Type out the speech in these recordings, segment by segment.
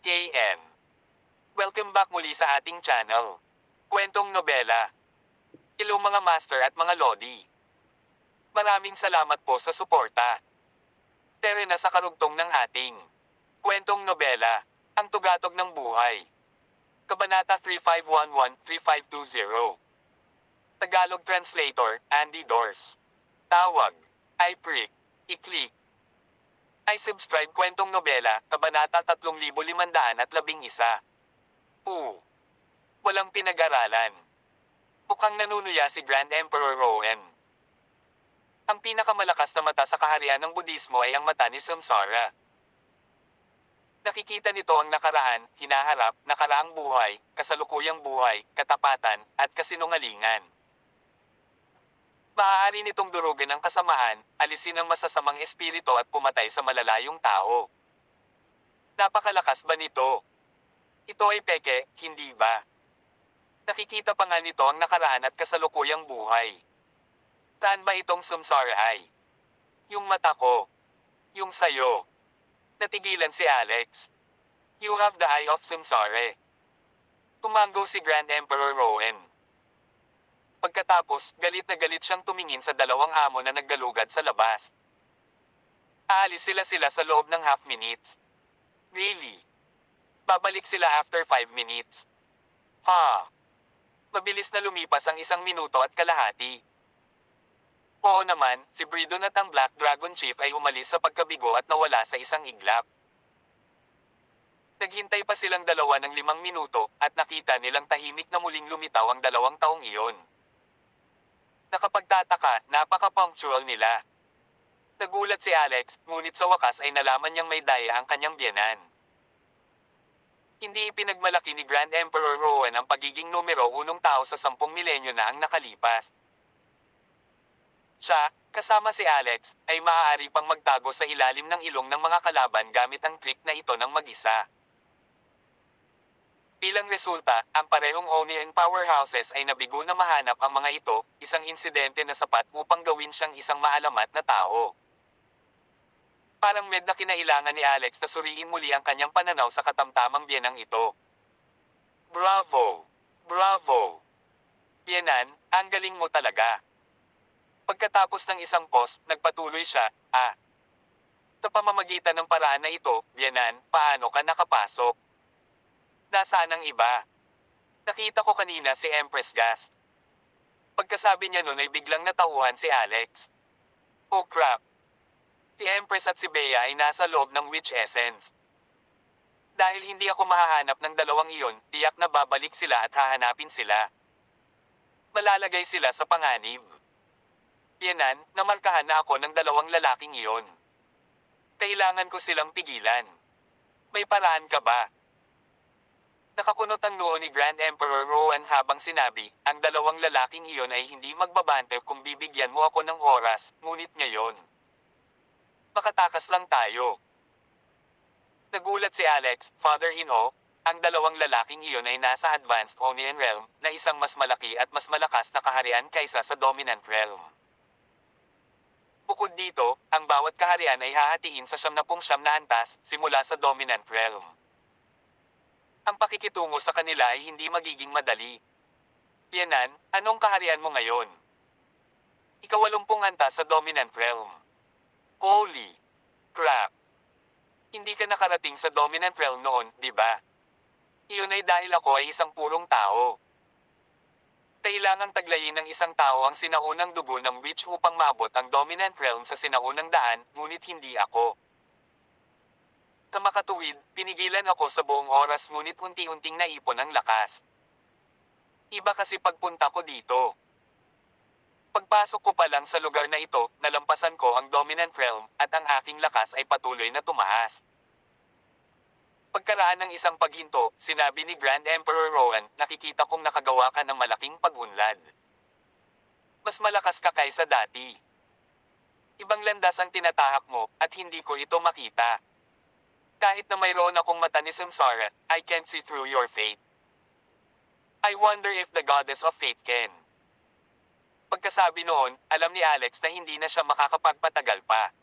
KN. Welcome back muli sa ating channel. Kwentong Nobela. Hello mga master at mga lodi. Maraming salamat po sa suporta. Tere na sa karugtong ng ating Kwentong Nobela, Ang Tugatog ng Buhay. Kabanata 3511-3520. Tagalog Translator, Andy Dors. Tawag, I-prick, i-click. I subscribe Kwentong Nobela, Kabanata 3511. Walang pinag-aralan. Mukhang nanunuya si Grand Emperor Rowan. Ang pinakamalakas na mata sa kaharian ng Budismo ay ang mata ni Samsara. Nakikita nito ang nakaraan, hinaharap, nakaraang buhay, kasalukuyang buhay, katapatan, at kasinungalingan. Maaari nitong durugin ang kasamaan, alisin ang masasamang espiritu at pumatay sa malalayong tao. Napakalakas ba nito? Ito ay peke, hindi ba? Nakikita pa nga nito ang nakaraan at kasalukuyang buhay. Saan ba itong samsara ay? Yung mata ko. Yung sayo. Natigilan si Alex. You have the eye of samsara. Tumanggo si Grand Emperor Rowan. Pagkatapos, galit na galit siyang tumingin sa dalawang amo na naggalugad sa labas. Aalis sila sa loob ng half minutes. Really? Babalik sila after 5 minutes. Ha? Mabilis na lumipas ang 1 minuto at kalahati. Oo naman, si Bridon at ang Black Dragon Chief ay umalis sa pagkabigo at nawala sa isang iglap. Naghintay pa silang dalawa ng 5 minuto at nakita nilang tahimik na muling lumitaw ang 2 taong iyon. Nakapagtataka, napaka-punctual nila. Nagulat si Alex, ngunit sa wakas ay nalaman niyang may daya ang kanyang biyenan. Hindi ipinagmalaki ni Grand Emperor Rowan ang pagiging numero 1 tao sa 10 milenyo na ang nakalipas. Siya, kasama si Alex, ay maaari pang magtago sa ilalim ng ilong ng mga kalaban gamit ang trick na ito ng mag-isa. Bilang resulta, ang parehong Oni and powerhouses ay nabigo na mahanap ang mga ito, isang insidente na sapat upang gawin siyang isang maalamat na tao. Parang med na kinailangan ni Alex na suriin muli ang kanyang pananaw sa katamtamang biyenang ito. Bravo! Bravo! Biyenan, ang galing mo talaga. Pagkatapos ng isang post, nagpatuloy siya, Sa pamamagitan ng paraan na ito, biyenan, paano ka nakapasok? Nasaan ang iba? Nakita ko kanina si Empress Gast. Pagkasabi niya nun ay biglang natauhan si Alex. Oh crap! Si Empress at si Bea ay nasa loob ng Witch Essence. Dahil hindi ako mahahanap ng dalawang iyon, tiyak na babalik sila at hahanapin sila. Malalagay sila sa panganib. Biyenan, namarkahan na ako ng 2 lalaking iyon. Kailangan ko silang pigilan. May paraan ka ba? Nakakunot ang noo ni Grand Emperor Rowan habang sinabi, ang 2 lalaking iyon ay hindi magbabante kung bibigyan mo ako ng oras, ngunit ngayon. Makatakas lang tayo. Nagulat si Alex, father-in-law, ang 2 lalaking iyon ay nasa Advanced Onion Realm, na isang mas malaki at mas malakas na kaharian kaysa sa Dominant Realm. Bukod dito, ang bawat kaharian ay hahatiin sa 99 na antas, simula sa Dominant Realm. Ang pakikitungo sa kanila ay hindi magiging madali. Biyenan, anong kaharian mo ngayon? Ika-80 antas sa Dominant Realm. Holy crap! Hindi ka nakarating sa Dominant Realm noon, di ba? Iyon ay dahil ako ay isang purong tao. Kailangang taglayin ng isang tao ang sinaunang dugo ng witch upang maabot ang Dominant Realm sa sinaunang daan, ngunit hindi ako. Sa makatuwid, pinigilan ako sa buong oras ngunit unti-unting naipon ang lakas. Iba kasi pagpunta ko dito. Pagpasok ko pa lang sa lugar na ito, nalampasan ko ang Dominant Realm, at ang aking lakas ay patuloy na tumaas. Pagkaraan ng isang paghinto, sinabi ni Grand Emperor Rowan, nakikita kong nakagawa ka ng malaking pag-unlad. Mas malakas ka kaysa dati. Ibang landas ang tinatahak mo, at hindi ko ito makita. Kahit na mayroon akong mata ni Samsara, I can't see through your fate. I wonder if the goddess of fate can. Pagkasabi noon, alam ni Alex na hindi na siya makakapagpatagal pa.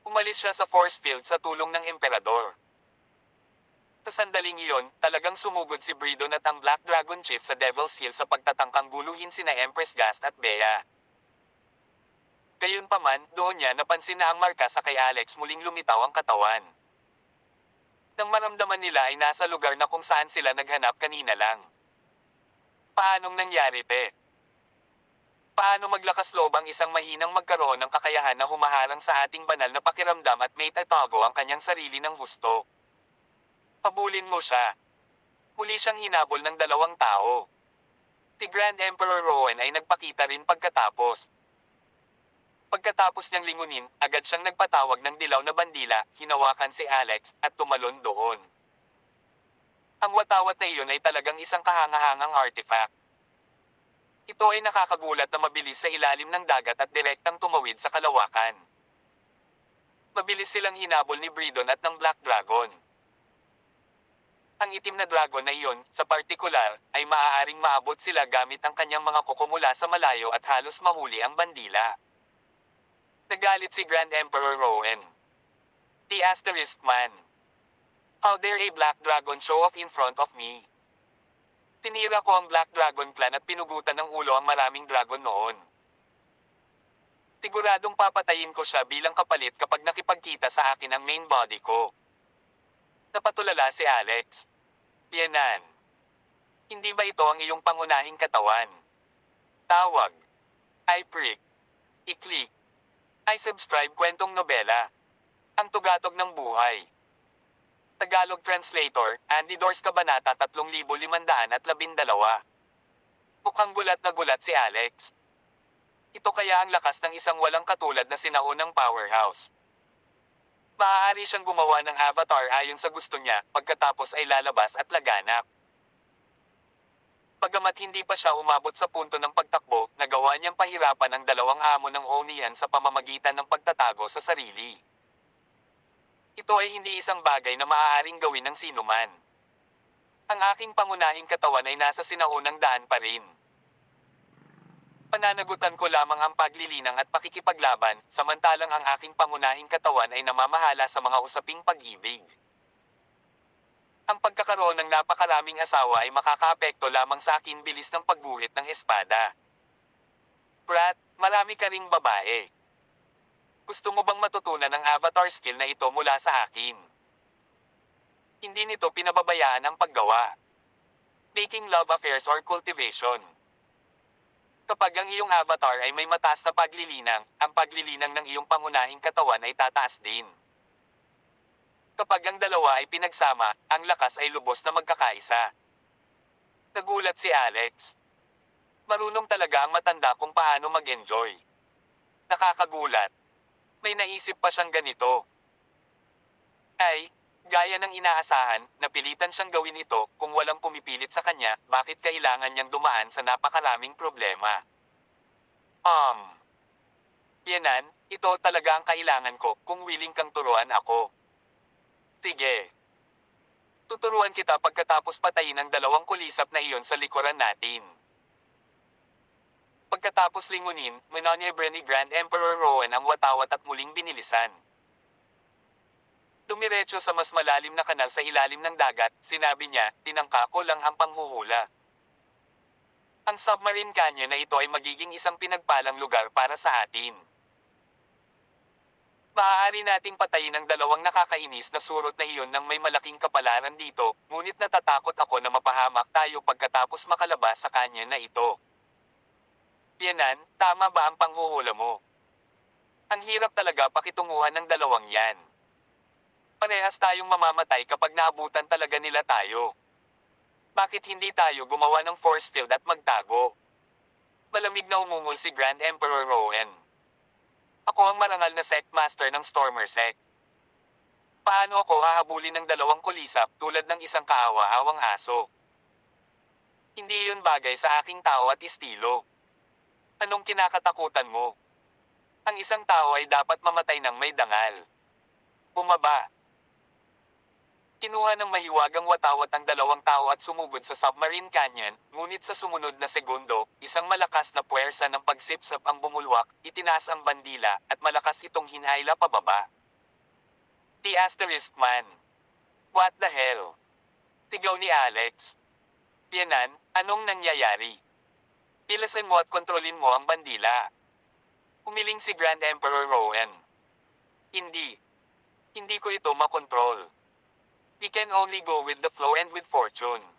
Umalis siya sa force field sa tulong ng emperador. Sa sandaling iyon, talagang sumugod si Bridon at ang Black Dragon Chief sa Devil's Hill sa pagtatangkang guluhin sina Empress Gast at Bea. Gayunpaman, doon niya napansin na ang marka sa kay Alex muling lumitaw ang katawan. Nang maramdaman nila ay nasa lugar na kung saan sila naghanap kanina lang. Paanong nangyari te? Paano maglakas loob ang isang mahinang magkaroon ng kakayahan na humaharang sa ating banal na pakiramdam at may tatago ang kanyang sarili ng husto? Pabulin mo siya. Muli siyang hinabol ng dalawang tao. Si Grand Emperor Rowan ay nagpakita rin pagkatapos. Pagkatapos niyang lingunin, agad siyang nagpatawag ng dilaw na bandila, hinawakan si Alex, at tumalon doon. Ang watawat na iyon ay talagang isang kahangahangang artifact. Ito ay nakakagulat na mabilis sa ilalim ng dagat at direktang tumawid sa kalawakan. Mabilis silang hinabol ni Bridon at ng Black Dragon. Ang itim na dragon na iyon, sa partikular, ay maaaring maabot sila gamit ang kanyang mga kuko mula sa malayo at halos mahuli ang bandila. Nagalit si Grand Emperor Rowan. The Asterisk Man. How dare a Black Dragon show off in front of me? Tinira ko ang Black Dragon Clan at pinugutan ng ulo ang maraming dragon noon. Siguradong papatayin ko siya bilang kapalit kapag nakipagkita sa akin ang main body ko. Napatulala si Alex. Yanan. Hindi ba ito ang iyong pangunahing katawan? Tawag. I prick. I-click. I subscribe kwentong nobela. Ang tugatog ng buhay. Tagalog Translator, Andy Dors Kabanata 3512. Mukhang gulat na gulat si Alex. Ito kaya ang lakas ng isang walang katulad na sinaunang powerhouse. Maaari siyang gumawa ng avatar ayon sa gusto niya, pagkatapos ay lalabas at laganap. Bagamat hindi pa siya umabot sa punto ng pagtakbo, nagawa niyang pahirapan ang dalawang amo ng Onian sa pamamagitan ng pagtatago sa sarili. Ito ay hindi isang bagay na maaaring gawin ng sinuman. Ang aking pangunahing katawan ay nasa sinaunang daan pa rin. Pananagutan ko lamang ang paglilinang at pakikipaglaban, samantalang ang aking pangunahing katawan ay namamahala sa mga usaping pag-ibig. Ang pagkakaroon ng napakaraming asawa ay makakaapekto lamang sa akin bilis ng pagguhit ng espada. Brat, marami ka ring babae. Gusto mo bang matutunan ang avatar skill na ito mula sa akin? Hindi nito pinababayaan ang paggawa. Making love affairs or cultivation. Kapag ang iyong avatar ay may mataas na paglilinang, ang paglilinang ng iyong pangunahing katawan ay tataas din. Kapag ang dalawa ay pinagsama, ang lakas ay lubos na magkakaisa. Nagulat si Alex. Marunong talaga ang matanda kung paano mag-enjoy. Nakakagulat. May naisip pa siyang ganito. Ay, gaya ng inaasahan, napilitan siyang gawin ito, kung walang pumipilit sa kanya, bakit kailangan niyang dumaan sa napakaraming problema? Yanan, ito talaga ang kailangan ko, kung willing kang turuan ako. Sige. Tuturuan kita pagkatapos patayin ang dalawang kulisap na iyon sa likuran natin. Pagkatapos lingunin, minonyebre ni Grand Emperor Rowan ang watawat at muling binilisan. Dumiretso sa mas malalim na kanal sa ilalim ng dagat, sinabi niya, tinangka ko lang ang panghuhula. Ang submarine canyon na ito ay magiging isang pinagpalang lugar para sa atin. Maaari nating patayin ang dalawang nakakainis na surot na iyon nang may malaking kapalaran dito, ngunit natatakot ako na mapahamak tayo pagkatapos makalabas sa canyon na ito. Yanan, tama ba ang panghuhula mo? Ang hirap talaga pakitunguhan ng dalawang yan. Parehas tayong mamamatay kapag naabutan talaga nila tayo. Bakit hindi tayo gumawa ng force field at magtago? Malamig na umungol si Grand Emperor Rowan. Ako ang marangal na sect master ng Stormer Sect. Paano ako hahabulin ng dalawang kulisap tulad ng isang kaawa-awang aso? Hindi yun bagay sa aking tao at estilo. Anong kinakatakutan mo? Ang isang tao ay dapat mamatay ng may dangal. Bumaba. Kinuha ng mahiwagang watawat ang dalawang tao at sumugod sa submarine canyon, ngunit sa sumunod na segundo, isang malakas na puwersa ng pagsipsap ang bumulwak, itinaas ang bandila, at malakas itong hinayla pababa. The Asterisk Man. What the hell? Sigaw ni Alex. Biyanan, anong nangyayari? Pilasan mo at kontrolin mo ang bandila. Umiling si Grand Emperor Rowan. Hindi. Hindi ko ito makontrol. We can only go with the flow and with fortune.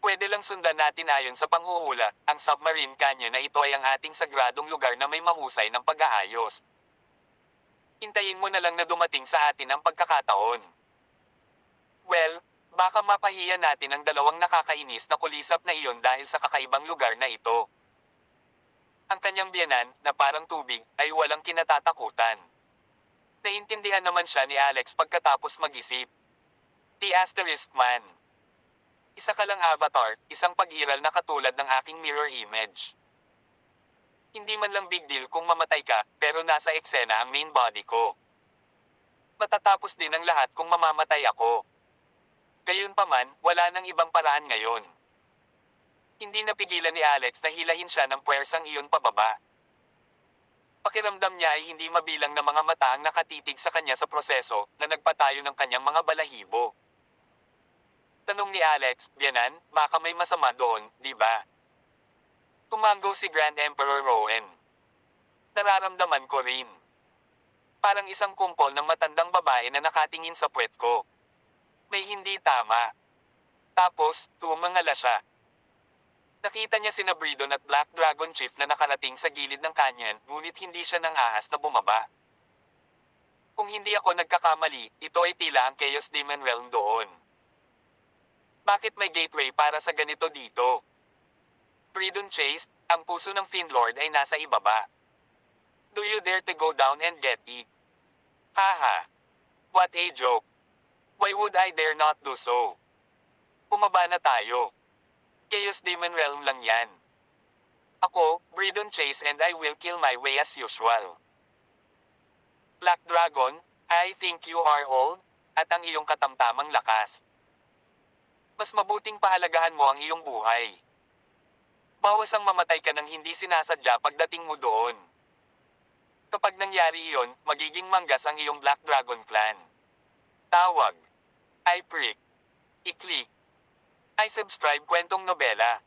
Pwede lang sundan natin ayon sa panghuhula, ang submarine canyon na ito ay ang ating sagradong lugar na may mahusay ng pag-aayos. Hintayin mo na lang na dumating sa atin ang pagkakataon. Well, baka mapahiya natin ang dalawang nakakainis na kulisap na iyon dahil sa kakaibang lugar na ito. Ang kanyang biyanan, na parang tubig, ay walang kinatatakutan. Naintindihan naman siya ni Alex pagkatapos mag-isip. The asterisk man. Isa ka lang avatar, isang pag-iral na katulad ng aking mirror image. Hindi man lang big deal kung mamatay ka, pero nasa eksena ang main body ko. Matatapos din ang lahat kung mamamatay ako. Gayunpaman, wala nang ibang paraan ngayon. Hindi napigilan ni Alex na hilahin siya ng puwersang iyon pababa. Pakiramdam niya ay hindi mabilang na mga mata ang nakatitig sa kanya sa proseso na nagpatayo ng kanyang mga balahibo. Tanong ni Alex, biyanan, baka may masama doon, di ba? Tumango si Grand Emperor Rowan. Nararamdaman ko rin. Parang isang kumpol ng matandang babae na nakatingin sa puwet ko. May hindi tama. Tapos, tumangala siya. Nakita niya sina Bridon at Black Dragon Chief na nakarating sa gilid ng kanyan, ngunit hindi siya nang ahas na bumaba. Kung hindi ako nagkakamali, ito ay tila ang Chaos Demon Realm doon. Bakit may gateway para sa ganito dito? Bridon Chase, ang puso ng Fiendlord ay nasa ibaba. Do you dare to go down and get it? Haha. What a joke. Why would I dare not do so? Pumaba na tayo. Chaos Demon Realm lang yan. Ako, Bridon Chase, and I will kill my way as usual. Black Dragon, I think you are old, at ang iyong katamtamang lakas. Mas mabuting pahalagahan mo ang iyong buhay. Bawas ang mamatay ka nang hindi sinasadya pagdating mo doon. Kapag nangyari iyon, magiging manggas ang iyong Black Dragon clan. Tawag. I prick. I-click. I subscribe kwentong nobela.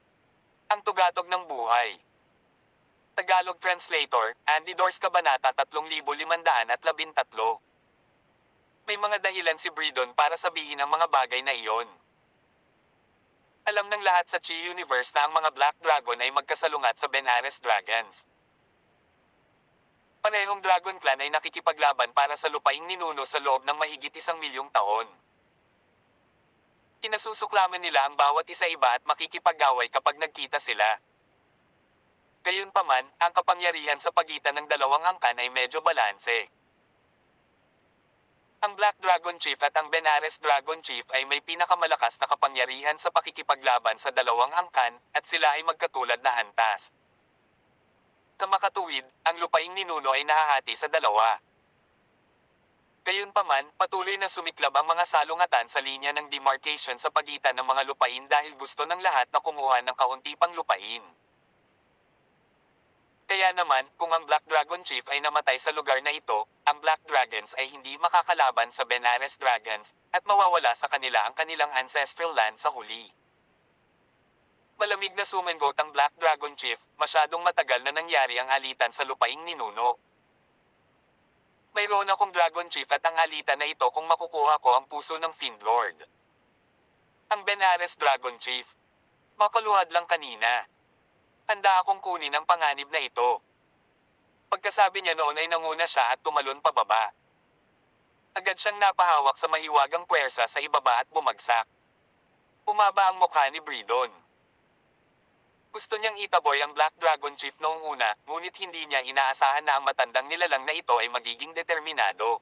Ang tugatog ng buhay. Tagalog Translator, Andy Dors Kabanata 3513. May mga dahilan si Bridon para sabihin ang mga bagay na iyon. Alam ng lahat sa Chi Universe na ang mga Black Dragon ay magkasalungat sa Benares Dragons. Parehong Dragon Clan ay nakikipaglaban para sa lupaing ninuno sa loob ng mahigit 1,000,000 taon. Kinasusuklaman nila ang bawat isa-iba at makikipag-away kapag nagkita sila. Gayunpaman, ang kapangyarihan sa pagitan ng dalawang angkan ay medyo balanse. Ang Black Dragon Chief at ang Benares Dragon Chief ay may pinakamalakas na kapangyarihan sa pakikipaglaban sa dalawang angkan, at sila ay magkatulad na antas. Sa makatuwid, ang lupaing ninuno ay nahahati sa dalawa. Gayunpaman, patuloy na sumiklab ang mga salungatan sa linya ng demarcation sa pagitan ng mga lupain dahil gusto ng lahat na kumuha ng kaunti pang lupain. Kaya naman, kung ang Black Dragon Chief ay namatay sa lugar na ito, ang Black Dragons ay hindi makakalaban sa Benares Dragons, at mawawala sa kanila ang kanilang ancestral land sa huli. Malamig na sumengot ang Black Dragon Chief, masyadong matagal na nangyari ang alitan sa lupaing ninuno. Mayroon akong Dragon Chief at ang alitan na ito kung makukuha ko ang puso ng Fiendlord. Ang Benares Dragon Chief. Makaluhad lang kanina. Handa akong kunin ang panganib na ito. Pagkasabi niya noon ay nanguna siya at tumalon pababa. Agad siyang napahawak sa mahiwagang puwersa sa ibaba at bumagsak. Umaba ang mukha ni Bridon. Gusto niyang itaboy ang Black Dragon Chief noong una, ngunit hindi niya inaasahan na ang matandang nilalang na ito ay magiging determinado.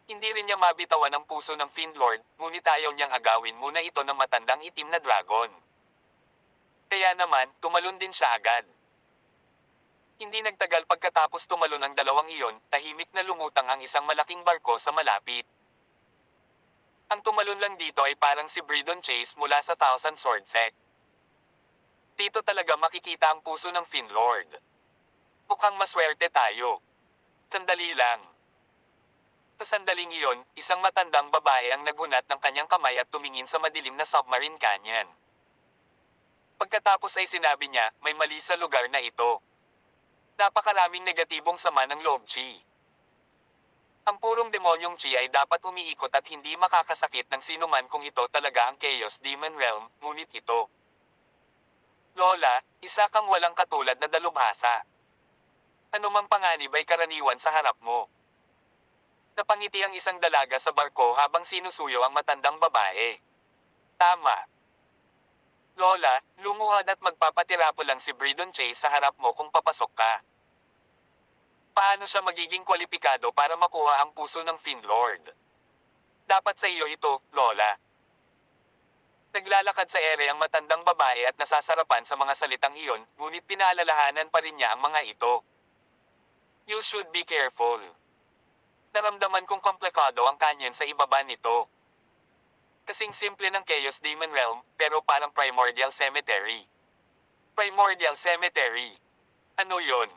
Hindi rin niya mabitawan ang puso ng Fiendlord, ngunit ayaw niyang agawin muna ito ng matandang itim na dragon. Kaya naman, tumalon din siya agad. Hindi nagtagal pagkatapos tumalon ang dalawang iyon, tahimik na lumutang ang isang malaking barko sa malapit. Ang tumalon lang dito ay parang si Bridon Chase mula sa Thousand Sword Sect. Dito talaga makikita ang puso ng Fiendlord. Mukhang maswerte tayo. Sandali lang. Sa sandaling iyon, isang matandang babae ang nagunat ng kanyang kamay at tumingin sa madilim na submarine canyon. Pagkatapos ay sinabi niya, may mali sa lugar na ito. Napakaraming negatibong sama ng loob, Chi. Ang purong demonyong Chi ay dapat umiikot at hindi makakasakit ng sinuman kung ito talaga ang Chaos Demon Realm, ngunit ito. Lola, isa kang walang katulad na dalubhasa. Anumang panganib ay karaniwan sa harap mo. Napangiti ang isang dalaga sa barko habang sinusuyo ang matandang babae. Tama. Lola, lumuhad at magpapatirapo lang si Bridon Chase sa harap mo kung papasok ka. Paano siya magiging kwalipikado para makuha ang puso ng Finlord? Dapat sa iyo ito, Lola. Naglalakad sa ere ang matandang babae at nasasarapan sa mga salitang iyon, ngunit pinaalalahanan pa rin niya ang mga ito. You should be careful. Naramdaman kong komplikado ang kanyen sa ibaba nito. Kasing simple ng Chaos Demon Realm, pero parang Primordial Cemetery. Primordial Cemetery. Ano yon?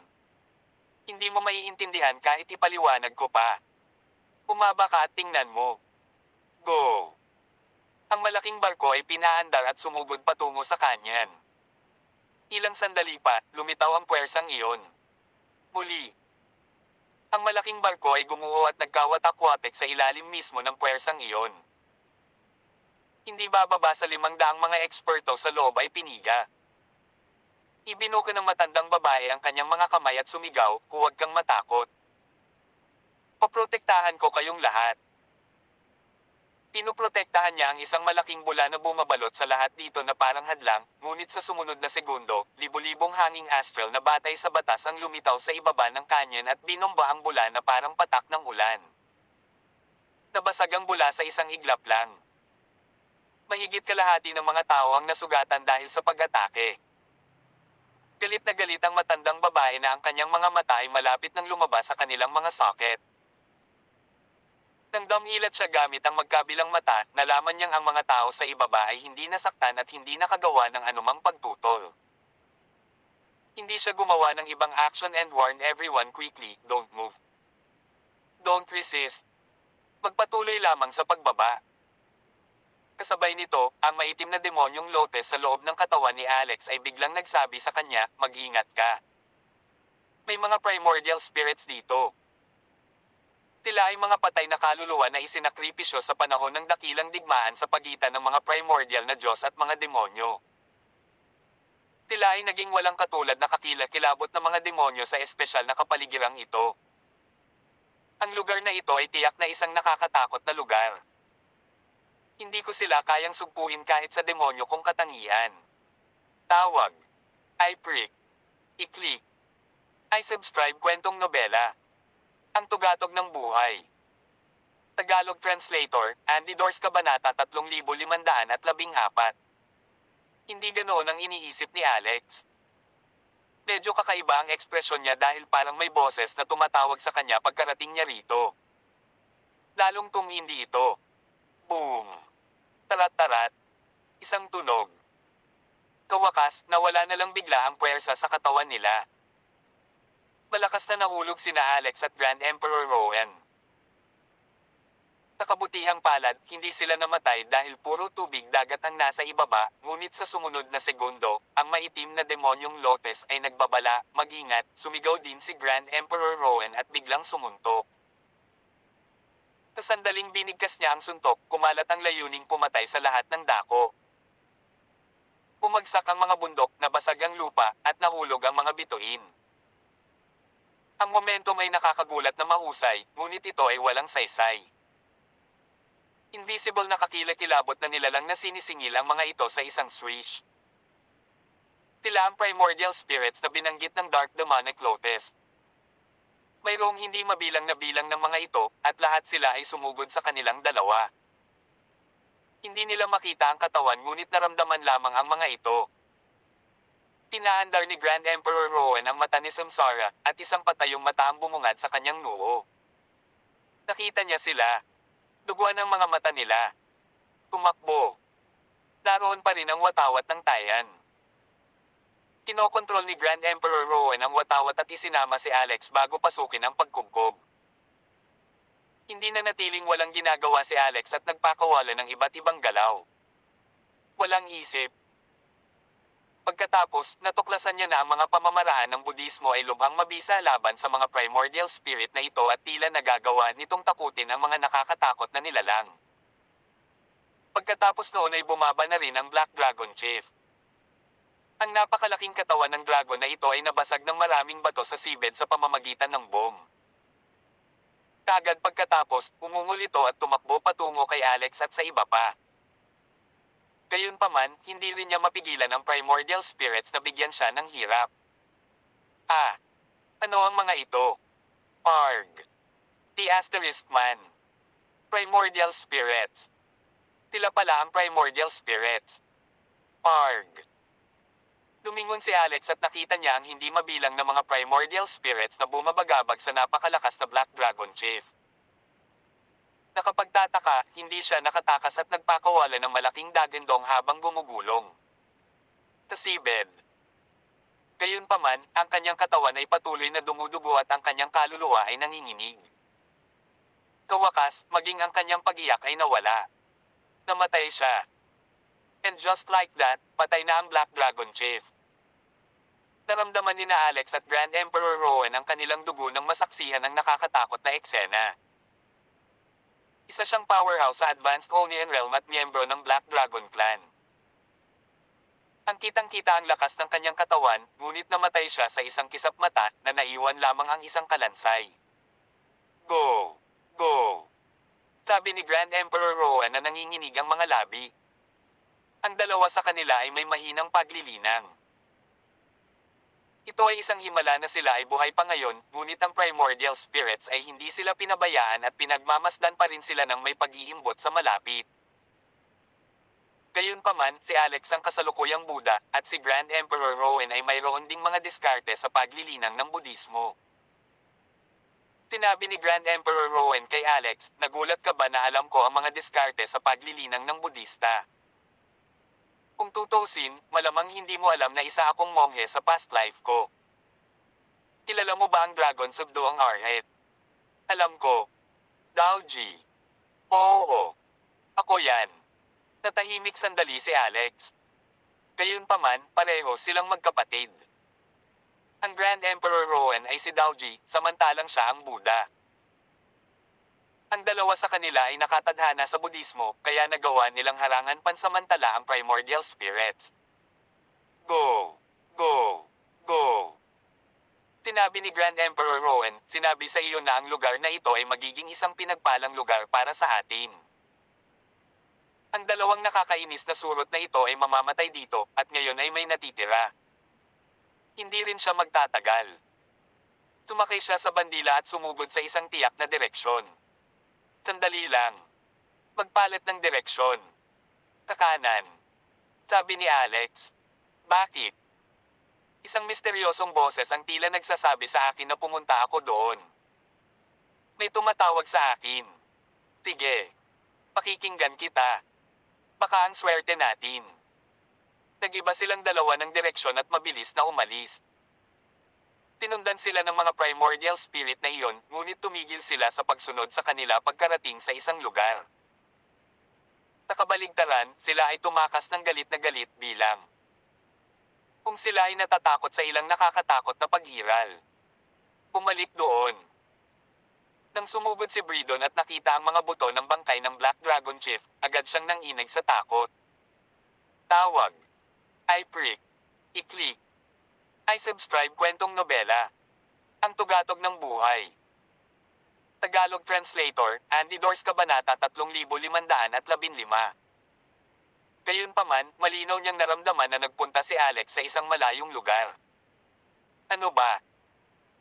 Hindi mo maiintindihan kahit ipaliwanag ko pa. Umaba ka at tingnan mo. Go! Ang malaking barko ay pinaandar at sumugod patungo sa kanyan. Ilang sandali pa, lumitaw ang puwersang iyon. Muli. Ang malaking barko ay gumuho at nagkawatak-watek sa ilalim mismo ng puwersang iyon. Hindi bababa sa 500 mga eksperto sa loob ay piniga. Ibinuka ng matandang babae ang kanyang mga kamay at sumigaw, huwag kang matakot. Paprotektahan ko kayong lahat. Pinoprotektahan niya ang isang malaking bula na bumabalot sa lahat dito na parang hadlang, ngunit sa sumunod na segundo, libu-libong hanging astral na batay sa batas ang lumitaw sa ibaba ng kanyon at binomba ang bula na parang patak ng ulan. Nabasag ang bula sa isang iglap lang. Mahigit kalahati ng mga tao ang nasugatan dahil sa pag-atake. Galit na galit ang matandang babae na ang kanyang mga mata ay malapit nang lumabas sa kanilang mga socket. Nang damilat siya gamit ang magkabilang mata, nalaman niyang ang mga tao sa ibaba ay hindi nasaktan at hindi nakagawa ng anumang pagtutol. Hindi siya gumawa ng ibang action and warn everyone quickly, don't move. Don't resist. Magpatuloy lamang sa pagbaba. Kasabay nito, ang maitim na demonyong Lotes sa loob ng katawan ni Alex ay biglang nagsabi sa kanya, mag-ingat ka. May mga primordial spirits dito. Tila ay mga patay na kaluluwa na isinakripisyo sa panahon ng dakilang digmaan sa pagitan ng mga primordial na Diyos at mga demonyo. Tila ay naging walang katulad na kakilakilabot ng mga demonyo sa espesyal na kapaligirang ito. Ang lugar na ito ay tiyak na isang nakakatakot na lugar. Hindi ko sila kayang sugpuin kahit sa demonyo kong katangian. Tawag. I-prick. I-click. I-subscribe kwentong nobela. Ang tugatog ng buhay. Tagalog Translator, Andy Dors Kabanata 3514. Hindi ganoon ang iniisip ni Alex. Medyo kakaiba ang ekspresyon niya dahil parang may boses na tumatawag sa kanya pagkarating niya rito. Lalong tumindi ito. Boom! Tarat-tarat. Isang tunog. Kawakas, nawala na lang bigla ang puwersa sa katawan nila. Malakas na nahulog sina Alex at Grand Emperor Rowan. Nakabutihang palad, hindi sila namatay dahil puro tubig dagat ang nasa ibaba, ngunit sa sumunod na segundo, ang maitim na demonyong Lotes ay nagbabala, mag-ingat, sumigaw din si Grand Emperor Rowan at biglang sumuntok. Sa sandaling binigkas niya ang suntok, kumalat ang layuning pumatay sa lahat ng dako. Pumagsak ang mga bundok, nabasag ang lupa, at nahulog ang mga bituin. Ang momentum ay nakakagulat na mahusay, ngunit ito ay walang saysay. Invisible na kakilakilabot na nilalang na sinisingil ang mga ito sa isang swish. Tila ang primordial spirits na binanggit ng Dark Demonic Lotus. Mayroong hindi mabilang na bilang ng mga ito, at lahat sila ay sumugod sa kanilang dalawa. Hindi nila makita ang katawan ngunit naramdaman lamang ang mga ito. Pinaandar ni Grand Emperor Rowan ang mata ni Samsara, at isang patayong mata ang bumungad sa kanyang noo. Nakita niya sila. Duguan ang mga mata nila. Tumakbo. Naroon pa rin ang watawat ng tayan. Kinokontrol ni Grand Emperor Rowan ang watawat at isinama si Alex bago pasukin ang pagkubkob. Hindi na natiling walang ginagawa si Alex at nagpakawala ng iba't ibang galaw. Walang isip. Pagkatapos, natuklasan niya na ang mga pamamaraan ng Budismo ay lubhang mabisa laban sa mga primordial spirit na ito at tila nagagawa nitong takutin ang mga nakakatakot na nilalang. Pagkatapos noon ay bumaba na rin ang Black Dragon Chief. Ang napakalaking katawan ng dragon na ito ay nabasag ng maraming bato sa seabed sa pamamagitan ng boom. Kagad pagkatapos, umungol ito at tumakbo patungo kay Alex at sa iba pa. Gayunpaman, hindi rin niya mapigilan ang primordial spirits na bigyan siya ng hirap. Ano ang mga ito? Arg. The Asterisk Man. Primordial spirits. Tila pala ang primordial spirits. Arg. Lumingon si Alex at nakita niya ang hindi mabilang na mga primordial spirits na bumabagabag sa napakalakas na Black Dragon Chief. Nakapagtataka, hindi siya nakatakas at nagpakawala ng malaking dagandong habang gumugulong. Tasibed. Gayunpaman, ang kanyang katawan ay patuloy na dumudugo at ang kanyang kaluluwa ay nanginginig. Kawakas, maging ang kanyang pag-iyak ay nawala. Namatay siya. And just like that, patay na ang Black Dragon Chief. Naramdaman ni na Alex at Grand Emperor Rowan ang kanilang dugo nang masaksihan ang nakakatakot na eksena. Isa siyang powerhouse sa Advanced Onian Realm at miyembro ng Black Dragon Clan. Ang kitang-kita ang lakas ng kanyang katawan, ngunit namatay siya sa isang kisap mata na naiwan lamang ang isang kalansay. Go! Go! Sabi ni Grand Emperor Rowan na nanginginig ang mga labi. Ang dalawa sa kanila ay may mahinang paglilinang. Ito ay isang himala na sila ay buhay pa ngayon, ngunit ang primordial spirits ay hindi sila pinabayaan at pinagmamasdan pa rin sila ng may pag-iimbot sa malapit. Gayunpaman, si Alex ang kasalukuyang Buddha, at si Grand Emperor Rowan ay mayroon ding mga diskarte sa paglilinang ng Budismo. Tinabi ni Grand Emperor Rowan kay Alex, nagulat ka ba na alam ko ang mga diskarte sa paglilinang ng Budista? Kung tutusin, malamang hindi mo alam na isa akong monghe sa past life ko. Kilala mo ba ang Dragon Subdo ang Arhet? Alam ko. Daoji. Oo. Ako yan. Natahimik sandali si Alex. Gayunpaman, pareho silang magkapatid. Ang Grand Emperor Rowan ay si Daoji, samantalang siya ang Buddha. Ang dalawa sa kanila ay nakatadhana sa Budismo, kaya nagawa nilang harangan pansamantala ang primordial spirits. Go! Go! Go! Tinabi ni Grand Emperor Rowan, sinabi sa iyo na ang lugar na ito ay magiging isang pinagpalang lugar para sa atin. Ang dalawang nakakainis na surot na ito ay mamamatay dito, at ngayon ay may natitira. Hindi rin siya magtatagal. Tumakay siya sa bandila at sumugod sa isang tiyak na direksyon. Sandali lang. Magpalit ng direksyon. Kakanan. Sabi ni Alex. Bakit? Isang misteryosong boses ang tila nagsasabi sa akin na pumunta ako doon. May tumatawag sa akin. Sige. Pakikinggan kita. Baka ang swerte natin. Nag-iba silang dalawa ng direksyon at mabilis na umalis. Tinundan sila ng mga primordial spirit na iyon, ngunit tumigil sila sa pagsunod sa kanila pagkarating sa isang lugar. Nakabaligtaran, sila ay tumakas ng galit na galit bilang. Kung sila ay natatakot sa ilang nakakatakot na paghiral. Bumalik doon. Nang sumugod si Bridon at nakita ang mga buto ng bangkay ng Black Dragon Chief, agad siyang nanginig sa takot. Tawag. I prick. I-click. I subscribe kwentong nobela. Ang tugatog ng buhay. Tagalog Translator, Andy Dors Kabanata 3515. Gayunpaman, malinaw niyang naramdaman na nagpunta si Alex sa isang malayong lugar. Ano ba?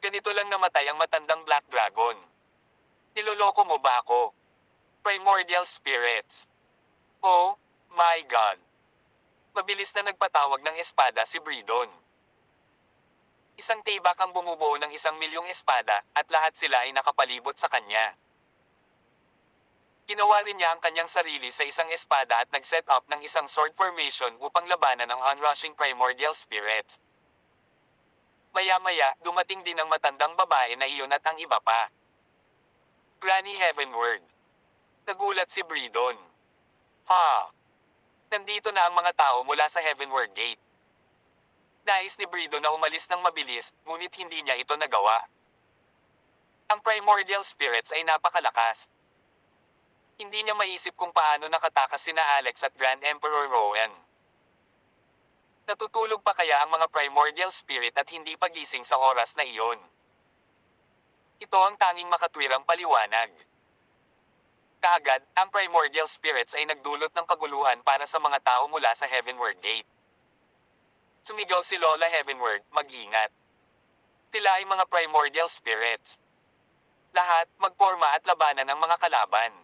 Ganito lang namatay ang matandang Black Dragon. Niloloko mo ba ako? Primordial spirits. Oh, my God. Mabilis na nagpatawag ng espada si Bridon. Isang tibak ang bumubuo ng 1,000,000 espada, at lahat sila ay nakapalibot sa kanya. Ginawa rin niya ang kanyang sarili sa isang espada at nag-set up ng isang sword formation upang labanan ang onrushing primordial spirits. Maya-maya, dumating din ang matandang babae na iyon at ang iba pa. Granny heavenward. Nagulat si Bridon. Ha? Nandito na ang mga tao mula sa heavenward gate. Nais ni Bridon na umalis ng mabilis, ngunit hindi niya ito nagawa. Ang primordial spirits ay napakalakas. Hindi niya maisip kung paano nakatakas sina Alex at Grand Emperor Rowan. Natutulog pa kaya ang mga primordial spirit at hindi pagising sa oras na iyon? Ito ang tanging makatwirang paliwanag. Kaagad, ang primordial spirits ay nagdulot ng kaguluhan para sa mga tao mula sa heavenward gate. Sumigaw si Lola heavenward, mag-ingat. Sila ay mga primordial spirits. Lahat, magporma at labanan ang mga kalaban.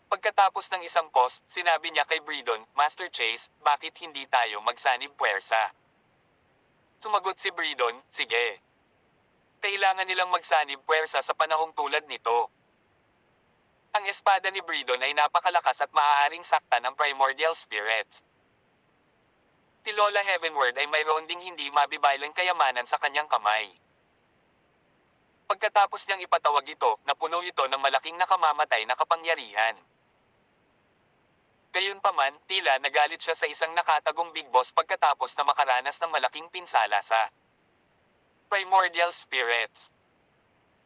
Pagkatapos ng isang post, sinabi niya kay Bridon, Master Chase, bakit hindi tayo magsanib puwersa? Sumagot si Bridon, sige. Kailangan nilang magsanib puwersa sa panahong tulad nito. Ang espada ni Bridon ay napakalakas at maaaring saktan ng primordial spirits. Si Lola Heavenward ay mayroon ding hindi mabibaylang kayamanan sa kanyang kamay. Pagkatapos niyang ipatawag ito, napuno ito ng malaking nakamamatay na kapangyarihan. Gayunpaman, tila nagalit siya sa isang nakatagong Big Boss pagkatapos na makaranas ng malaking pinsala sa primordial spirits.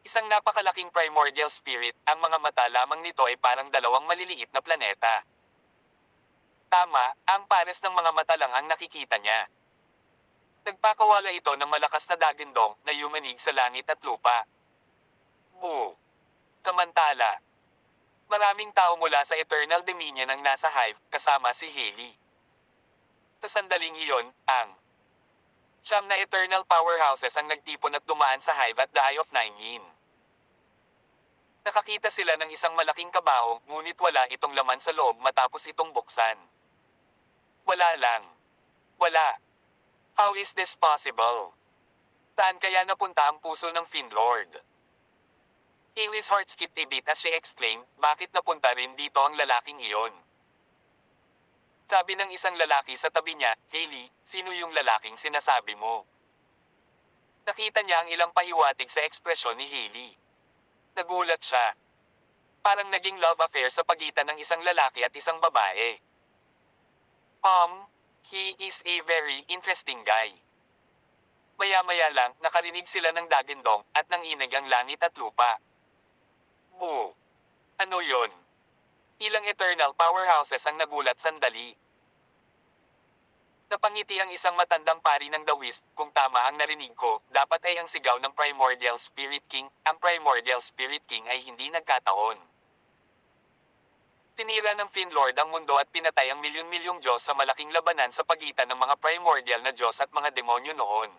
Isang napakalaking primordial spirit, ang mga mata lamang nito ay parang dalawang maliliit na planeta. Tama, ang pares ng mga mata lang ang nakikita niya. Nagpakawala ito ng malakas na dagindong na yumanig sa langit at lupa. Boo! Samantala, maraming tao mula sa Eternal Dominion ang nasa Hive, kasama si Hailey. Sa sandaling iyon, ang siyam na eternal powerhouses ang nagtipon at dumaan sa Hive at the Eye of Nine Yin. Nakakita sila ng isang malaking kabaho, ngunit wala itong laman sa loob matapos itong buksan. Wala lang. Wala. How is this possible? Saan kaya napunta ang puso ng Fiendlord? Hailey's heart skipped a beat as she exclaimed, bakit napunta rin dito ang lalaking iyon? Sabi ng isang lalaki sa tabi niya, Hailey, sino yung lalaking sinasabi mo? Nakita niya ang ilang pahiwatig sa ekspresyon ni Hailey. Nagulat siya. Parang naging love affair sa pagitan ng isang lalaki at isang babae. He is a very interesting guy. Maya-maya lang, nakarinig sila ng dagindong at nanginig ang langit at lupa. Boo! Ano yon? Ilang eternal powerhouses ang nagulat sandali. Napangiti ang isang matandang pari ng The West, kung tama ang narinig ko, dapat ay ang sigaw ng Primordial Spirit King, ang Primordial Spirit King ay hindi nagkataon. Tinira ng Fiendlord ang mundo at pinatay ang milyon-milyong Diyos sa malaking labanan sa pagitan ng mga primordial na Diyos at mga demonyo noon.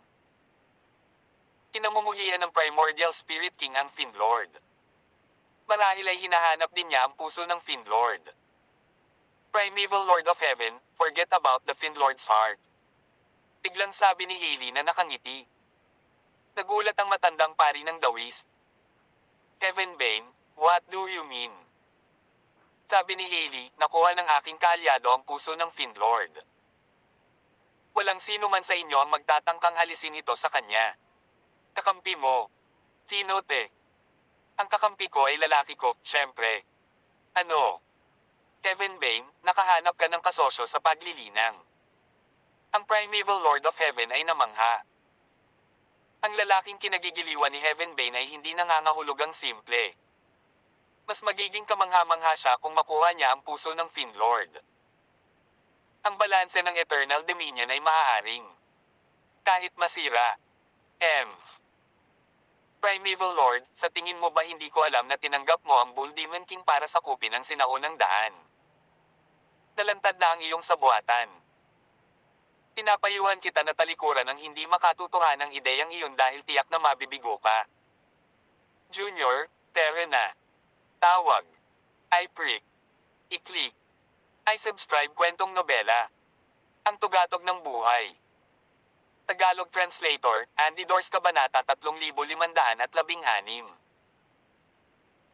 Kinamumuhian ng Primordial Spirit King ang Fiendlord. Marahil ay hinahanap din niya ang puso ng Fiendlord. Primeval Lord of Heaven, forget about the Fiendlord's heart. Biglang sabi ni Hailey na nakangiti. Nagulat ang matandang pari ng The West. Heavenbane, what do you mean? Sabi ni Hailey, nakuha ng aking kaalyado ang puso ng Fiendlord. Walang sino man sa inyo ang magtatangkang alisin ito sa kanya. Kakampi mo. Sino te? Ang kakampi ko ay lalaki ko, syempre. Ano? Heavenbane, nakahanap ka ng kasosyo sa paglilinang. Ang Primeval Lord of Heaven ay namangha. Ang lalaking kinagigiliwan ni Heavenbane ay hindi nangangahulugang simple. Mas magiging kamangha-mangha siya kung makuha niya ang puso ng Fiendlord. Ang balanse ng Eternal Dominion ay maaaring kahit masira. Primeval Lord, sa tingin mo ba hindi ko alam na tinanggap mo ang Bull Demon King para sakupin ang sinaunang daan? Nalantad na ang iyong sabuatan. Pinapayuhan kita na talikuran ang hindi makatutuhan ng ideyang iyon dahil tiyak na mabibigo ka. Junior, tere na. Tawag. I-prick. I-click. I-subscribe kwentong nobela. Ang tugatog ng buhay. Tagalog Translator, Andy Dors Kabanata 3516.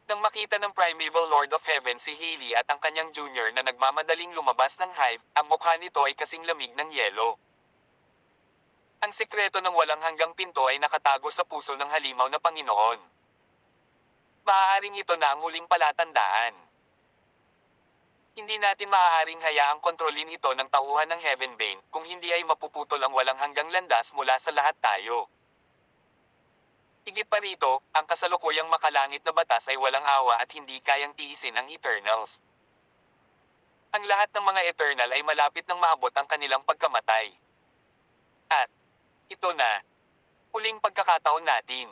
Nang makita ng Primeval Lord of Heaven si Hailey at ang kanyang junior na nagmamadaling lumabas ng Hive, ang mukha nito ay kasing lamig ng yelo. Ang sekreto ng walang hanggang pinto ay nakatago sa puso ng halimaw na Panginoon. Maaaring ito na ang huling palatandaan. Hindi natin maaaring hayaang kontrolin ito ng tauhan ng Heavenbane, kung hindi ay mapuputol ang walang hanggang landas mula sa lahat tayo. Higit pa rito, ang kasalukuyang makalangit na batas ay walang awa at hindi kayang tiisin ang Eternals. Ang lahat ng mga Eternal ay malapit nang maabot ang kanilang pagkamatay. At, ito na, huling pagkakataon natin.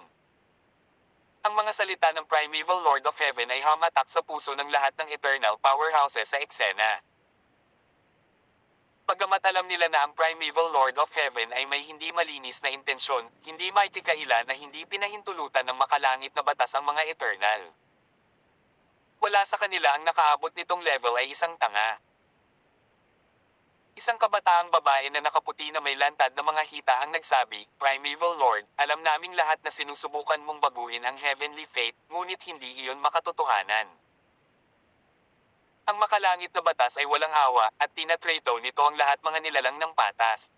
Ang mga salita ng Primeval Lord of Heaven ay hamatak sa puso ng lahat ng Eternal Powerhouses sa eksena. Bagamat alam nila na ang Primeval Lord of Heaven ay may hindi malinis na intensyon, hindi maitikaila na hindi pinahintulutan ng makalangit na batas ang mga Eternal. Wala sa kanila ang nakaabot nitong level ay isang tanga. Isang kabataang babae na nakaputi na may lantad na mga hita ang nagsabi, Primeval Lord, alam naming lahat na sinusubukan mong baguhin ang heavenly fate, ngunit hindi iyon makatotohanan. Ang makalangit na batas ay walang awa, at tinatrato nito ang lahat mga nilalang ng patas.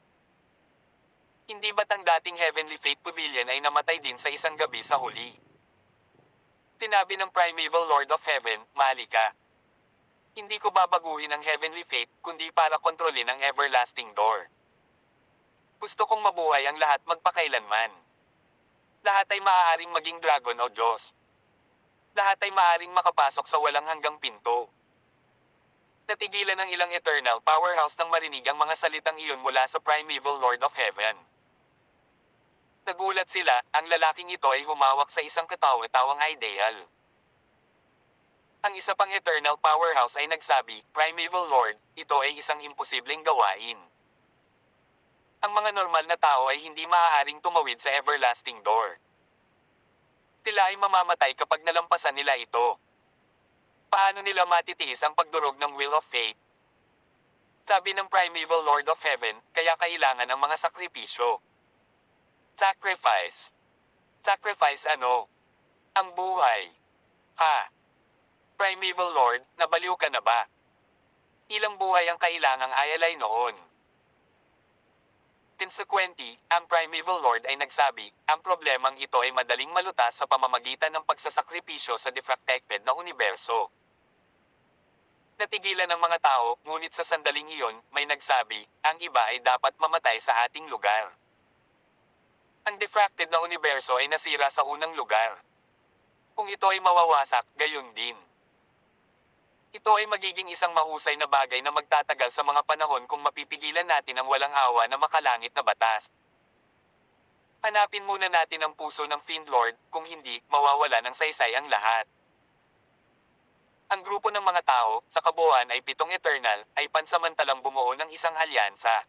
Hindi ba't ang dating Heavenly Fate Pavilion ay namatay din sa isang gabi sa huli? Tinabi ng Primeval Lord of Heaven, Malika. Hindi ko babaguhin ang Heavenly Fate, kundi para kontrolin ang Everlasting Door. Gusto kong mabuhay ang lahat magpakailanman. Lahat ay maaaring maging dragon o Diyos. Lahat ay maaaring makapasok sa walang hanggang pinto. Natigilan ng ilang Eternal Powerhouse nang marinig ang mga salitang iyon mula sa Primeval Lord of Heaven. Nagulat sila, ang lalaking ito ay humawak sa isang katawa-tawang ideal. Ang isa pang Eternal Powerhouse ay nagsabi, Primeval Lord, ito ay isang imposibleng gawain. Ang mga normal na tao ay hindi maaaring tumawid sa Everlasting Door. Sila ay mamamatay kapag nalampasan nila ito. Paano nila matitiis ang pagdurog ng Will of Fate? Sabi ng Primeval Lord of Heaven, kaya kailangan ng mga sakripisyo. Sacrifice. Sacrifice ano? Ang buhay. Ha? Primeval Lord, nabaliw ka na ba? Ilang buhay ang kailangang ayalay noon? Consequently, ang Primeval Lord ay nagsabi, ang problemang ito ay madaling malutas sa pamamagitan ng pagsasakripisyo sa defracted na universo. Natigilan ng mga tao, ngunit sa sandaling iyon, may nagsabi, ang iba ay dapat mamatay sa ating lugar. Ang defracted na universo ay nasira sa unang lugar. Kung ito ay mawawasak, gayon din. Ito ay magiging isang mahusay na bagay na magtatagal sa mga panahon kung mapipigilan natin ang walang awa na makalangit na batas. Hanapin muna natin ang puso ng Fiend Lord, kung hindi, mawawala ng saysay ang lahat. Ang grupo ng mga tao, sa kabuuan ay 7 Eternal, ay pansamantalang bumuo ng isang alyansa.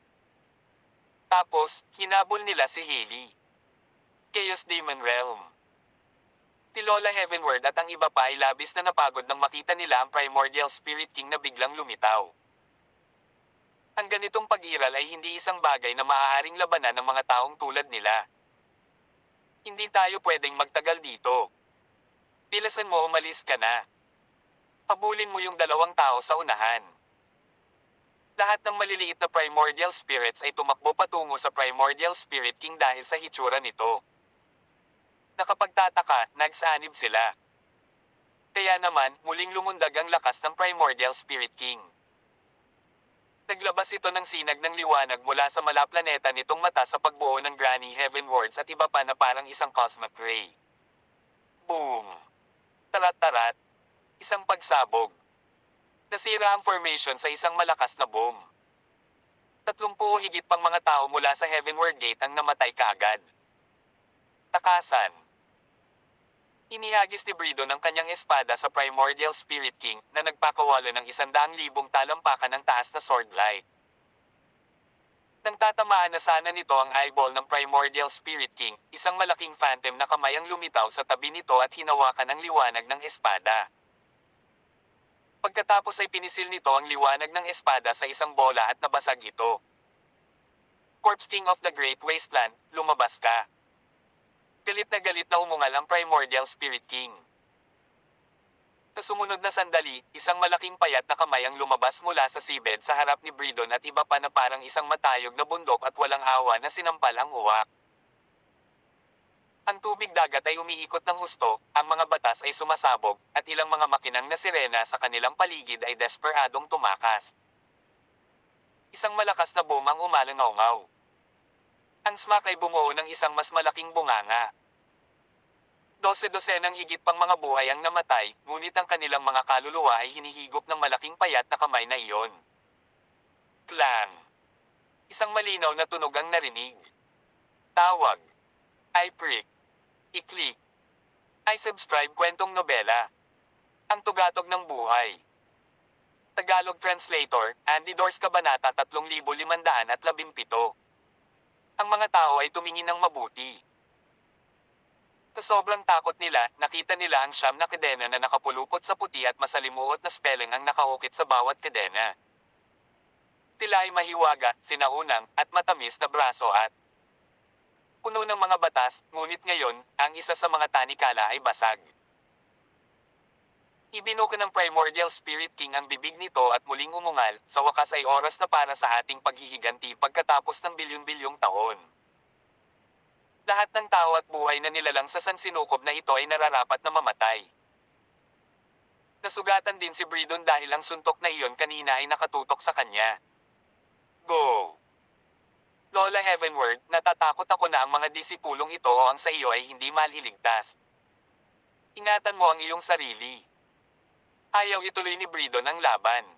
Tapos, hinabol nila si Hailey. Chaos Demon Realm. Si Lola Heavenward at ang iba pa ay labis na napagod nang makita nila ang Primordial Spirit King na biglang lumitaw. Ang ganitong pag-iral ay hindi isang bagay na maaaring labanan ng mga taong tulad nila. Hindi tayo pwedeng magtagal dito. Pilasan mo, umalis ka na. Habulin mo yung 2 tao sa unahan. Lahat ng maliliit na Primordial Spirits ay tumakbo patungo sa Primordial Spirit King dahil sa hitsura nito. Nakapagtataka, nagsanib sila. Kaya naman, muling lumundag ang lakas ng Primordial Spirit King. Naglabas ito ng sinag ng liwanag mula sa malaplaneta nitong mata sa pagbuo ng Granny Heavenwards at iba pa na parang isang cosmic ray. Boom! Tarat-tarat! Isang pagsabog. Nasira ang formation sa isang malakas na boom. 30 o higit pang mga tao mula sa Heavenward Gate ang namatay kaagad. Takasan. Inihagis ni Brido ng kanyang espada sa Primordial Spirit King na nagpakawala ng 100,000 talampakan ng taas na sword light. Nang tatamaan na sana nito ang eyeball ng Primordial Spirit King, isang malaking phantom na kamay ang lumitaw sa tabi nito at hinawakan ang liwanag ng espada. Pagkatapos ay pinisil nito ang liwanag ng espada sa isang bola at nabasag ito. Corpse King of the Great Wasteland, lumabas ka. Galit na umungal ang Primordial Spirit King. Sa sumunod na sandali, isang malaking payat na kamay ang lumabas mula sa seabed sa harap ni Bridon at iba pa na parang isang matayog na bundok at walang awa na sinampal ang uwak. Ang tubig dagat ay umiikot ng husto, ang mga batas ay sumasabog, at ilang mga makinang na sirena sa kanilang paligid ay desperadong tumakas. Isang malakas na boom ang umalangaw-ngaw. Ang smack ay bumuo ng isang mas malaking bunganga. Dose-dosenang higit pang mga buhay ang namatay, ngunit ang kanilang mga kaluluwa ay hinihigop ng malaking payat na kamay na iyon. Clang! Isang malinaw na tunog ang narinig. Tawag. I prick. I-click. I subscribe kwentong nobela. Ang tugatog ng buhay. Tagalog Translator, Andy Dors Kabanata 3517. Ang mga tao ay tumingin ng mabuti. Sa sobrang takot nila, nakita nila ang siyam na kadena na nakapulupot sa puti at masalimuot na spelling ang nakaukit sa bawat kadena. Tila ay mahiwaga, sinaunang, at matamis na braso at puno ng mga batas, ngunit ngayon, ang isa sa mga tanikala ay basag. Ibinuka ng Primordial Spirit King ang bibig nito at muling umungal, sa wakas ay oras na para sa ating paghihiganti pagkatapos ng bilyon-bilyong taon. Lahat ng tao at buhay na nilalang sa sansinukob na ito ay nararapat na mamatay. Nasugatan din si Bridon dahil ang suntok na iyon kanina ay nakatutok sa kanya. Go! Lola Heavenward, natatakot ako na ang mga disipulong ito o ang sa iyo ay hindi maliligtas. Ingatan mo ang iyong sarili. Ayaw ituloy ni Bridon ang laban.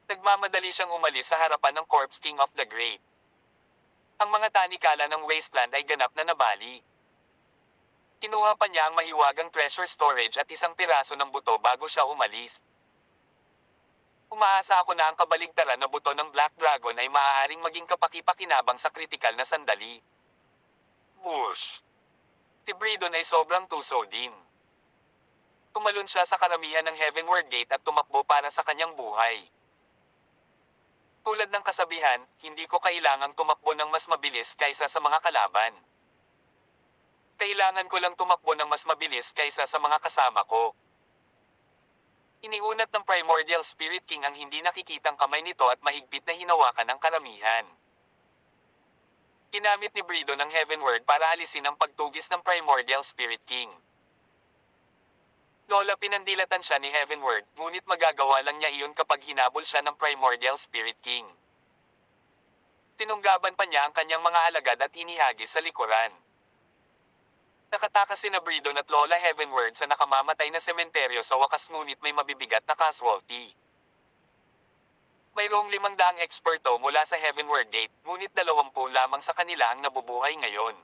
Nagmamadali siyang umalis sa harapan ng Corpse King of the Great. Ang mga tanikala ng wasteland ay ganap na nabali. Kinuha pa niya ang mahiwagang treasure storage at isang piraso ng buto bago siya umalis. Umaasa ako na ang kabaligtaran na buto ng Black Dragon ay maaaring maging kapaki-pakinabang sa kritikal na sandali. Bush! Si Bridon ay sobrang tuso din. Tumalon siya sa karamihan ng Heavenward Gate at tumakbo para sa kanyang buhay. Tulad ng kasabihan, hindi ko kailangang tumakbo ng mas mabilis kaysa sa mga kalaban. Kailangan ko lang tumakbo ng mas mabilis kaysa sa mga kasama ko. Iniunat ng Primordial Spirit King ang hindi nakikitang kamay nito at mahigpit na hinawakan ang karamihan. Ginamit ni Bridon ang Heavenward para alisin ang pagtugis ng Primordial Spirit King. Lola, pinandilatan siya ni Heavenward, ngunit magagawa lang niya iyon kapag hinabol siya ng Primordial Spirit King. Tinunggaban pa niya ang kanyang mga alagad at inihagis sa likuran. Nakatakas sina Bridon at Lola Heavenward sa nakamamatay na sementeryo sa wakas ngunit may mabibigat na casualty. Mayroong 500 eksperto mula sa Heavenward Gate, ngunit 20 lamang sa kanila ang nabubuhay ngayon.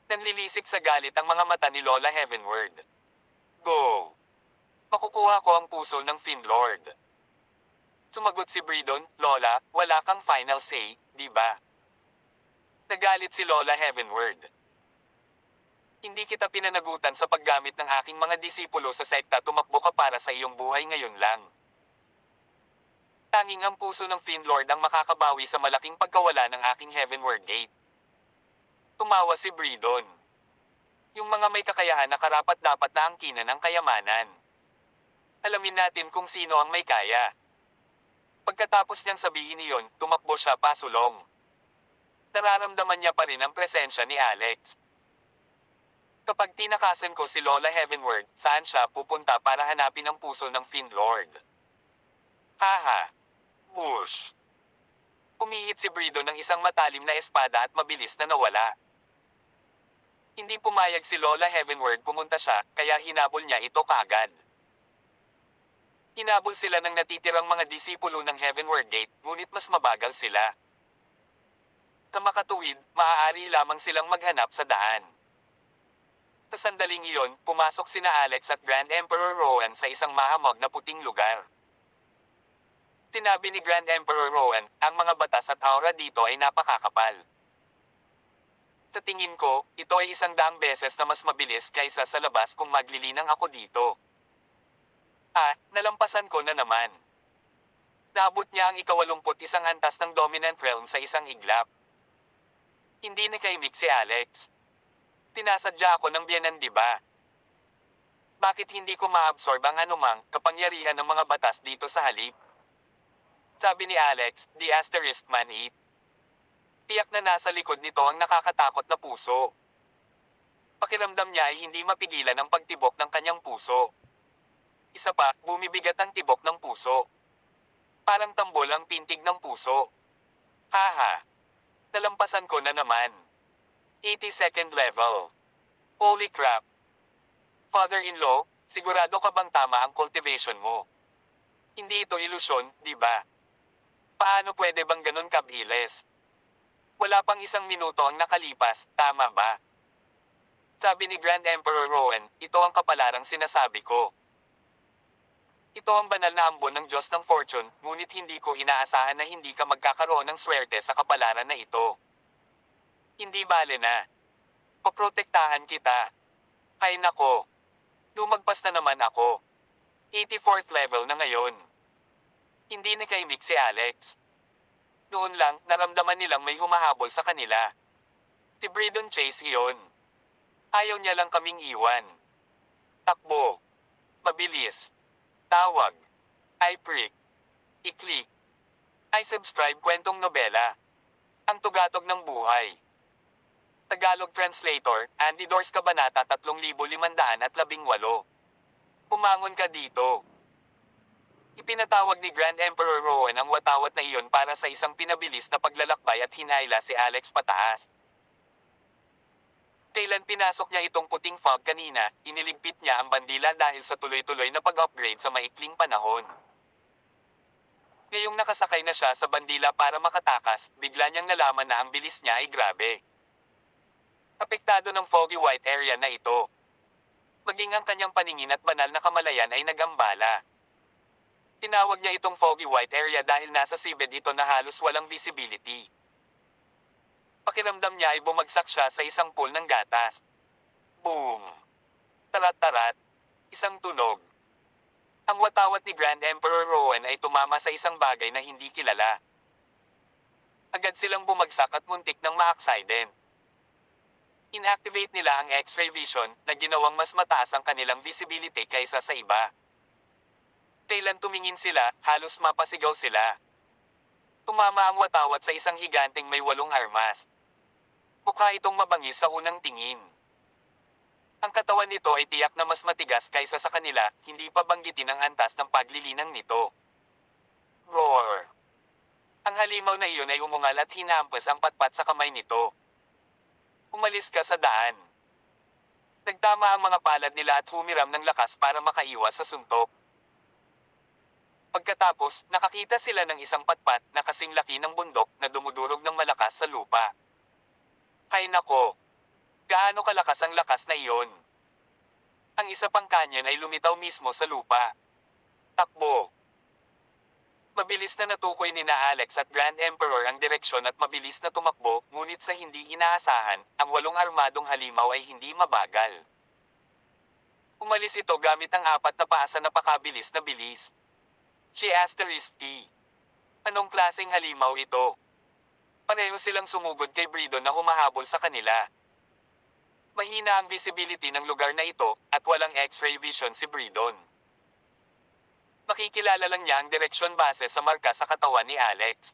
Nanlilisik sa galit ang mga mata ni Lola Heavenward. Go! Makukuha ko ang puso ng Fiendlord. Sumagot si Bridon, Lola, wala kang final say, di ba? Nagalit si Lola Heavenward. Hindi kita pinanagutan sa paggamit ng aking mga disipulo sa sekta, tumakbo ka para sa iyong buhay ngayon lang. Tanging ang puso ng Fiendlord ang makakabawi sa malaking pagkawala ng aking Heavenward Gate. Tumawa si Bridon. Yung mga may kakayahan na karapat-dapat na angkinan ng kayamanan. Alamin natin kung sino ang may kaya. Pagkatapos niyang sabihin iyon, tumakbo siya pasulong. Nararamdaman niya pa rin ang presensya ni Alex. Kapag tinakasan ko si Lola Heavenward, saan siya pupunta para hanapin ang puso ng Fiendlord? Haha. Bush. Umihit si Bridon ng isang matalim na espada at mabilis na nawala. Hindi pumayag si Lola Heavenward pumunta siya, kaya hinabol niya ito kaagad. Hinabol sila ng natitirang mga disipulo ng Heavenward Gate, ngunit mas mabagal sila. Sa makatuwid, maaari lamang silang maghanap sa daan. Sa sandaling iyon, pumasok sina Alex at Grand Emperor Rowan sa isang mahamog na puting lugar. Sinabi ni Grand Emperor Rowan, ang mga batas at aura dito ay napakakapal. Sa tingin ko, ito ay 100 beses na mas mabilis kaysa sa labas kung maglilinang ako dito. Nalampasan ko na naman. Naabot niya ang 81 antas ng Dominant Realm sa isang iglap. Hindi nakaimik si Alex. Tinasadya ako ng biyanan, di ba? Bakit hindi ko maabsorb ang anumang kapangyarihan ng mga batas dito sa halip? Sabi ni Alex, the asterisk man eat. Tiyak na nasa likod nito ang nakakatakot na puso. Pakiramdam niya ay hindi mapigilan ang pagtibok ng kanyang puso. Isa pa, bumibigat ang tibok ng puso. Parang tambol ang pintig ng puso. Haha, nalampasan ko na naman. 82nd level. Holy crap. Father-in-law, sigurado ka bang tama ang cultivation mo? Hindi ito ilusyon, di ba? Paano pwede bang ganun kabilis? Wala pang isang minuto ang nakalipas, tama ba? Sabi ni Grand Emperor Rowan, ito ang kapalarang sinasabi ko. Ito ang banal na ambon ng Diyos ng Fortune, ngunit hindi ko inaasahan na hindi ka magkakaroon ng swerte sa kapalaran na ito. Hindi bale na. Paprotektahan kita. Ay nako. Lumagpas na naman ako. 84th level na ngayon. Hindi nakaimik si Alex. Noon lang, naramdaman nilang may humahabol sa kanila. Si Bridon Chase iyon. Ayaw niya lang kaming iwan. Takbo. Mabilis. Tawag. I-prick. I-click. I-subscribe kwentong nobela. Ang tugatog ng buhay. Tagalog Translator, Andy Dors Kabanata 3518. Pumangon ka dito. Ipinatawag ni Grand Emperor Rowan ang watawat na iyon para sa isang pinabilis na paglalakbay at hinayla si Alex pataas. Kailan pinasok niya itong puting fog kanina, iniligpit niya ang bandila dahil sa tuloy-tuloy na pag-upgrade sa maikling panahon. Ngayong nakasakay na siya sa bandila para makatakas, bigla niyang nalaman na ang bilis niya ay grabe. Apektado ng foggy white area na ito. Maging ang kanyang paningin at banal na kamalayan ay nagambala. Tinawag niya itong foggy white area dahil nasa seabed ito na halos walang visibility. Pakiramdam niya ay bumagsak siya sa isang pool ng gatas. Boom! Tarat-tarat. Isang tunog. Ang watawat ni Grand Emperor Rowan ay tumama sa isang bagay na hindi kilala. Agad silang bumagsak at muntik ng ma-accident. Inactivate nila ang X-ray vision na ginawang mas mataas ang kanilang visibility kaysa sa iba. Kailan tumingin sila, halos mapasigaw sila. Tumama ang watawat sa isang higanteng may 8 armas. Mukha itong mabangis sa unang tingin. Ang katawan nito ay tiyak na mas matigas kaysa sa kanila, hindi pa banggitin ang antas ng paglilinang nito. Roar! Ang halimaw na iyon ay umungal at hinampas ang patpat sa kamay nito. Umalis ka sa daan. Nagtama ang mga palad nila at humiram ng lakas para makaiwas sa suntok. Pagkatapos, nakakita sila ng isang patpat na kasing laki ng bundok na dumudurog ng malakas sa lupa. Ay nako! Gaano kalakas ang lakas na iyon? Ang isa pang kanyon ay lumitaw mismo sa lupa. Takbo! Mabilis na natukoy ni na Alex at Grand Emperor ang direksyon at mabilis na tumakbo, ngunit sa hindi inaasahan, ang 8 armadong halimaw ay hindi mabagal. Umalis ito gamit ang 4 na paasa na pakabilis na bilis. *T. Anong klaseng halimaw ito? Pareho silang sumugod kay Bridon na humahabol sa kanila. Mahina ang visibility ng lugar na ito, at walang X-ray vision si Bridon. Makikilala lang niya ang direksyon base sa marka sa katawan ni Alex.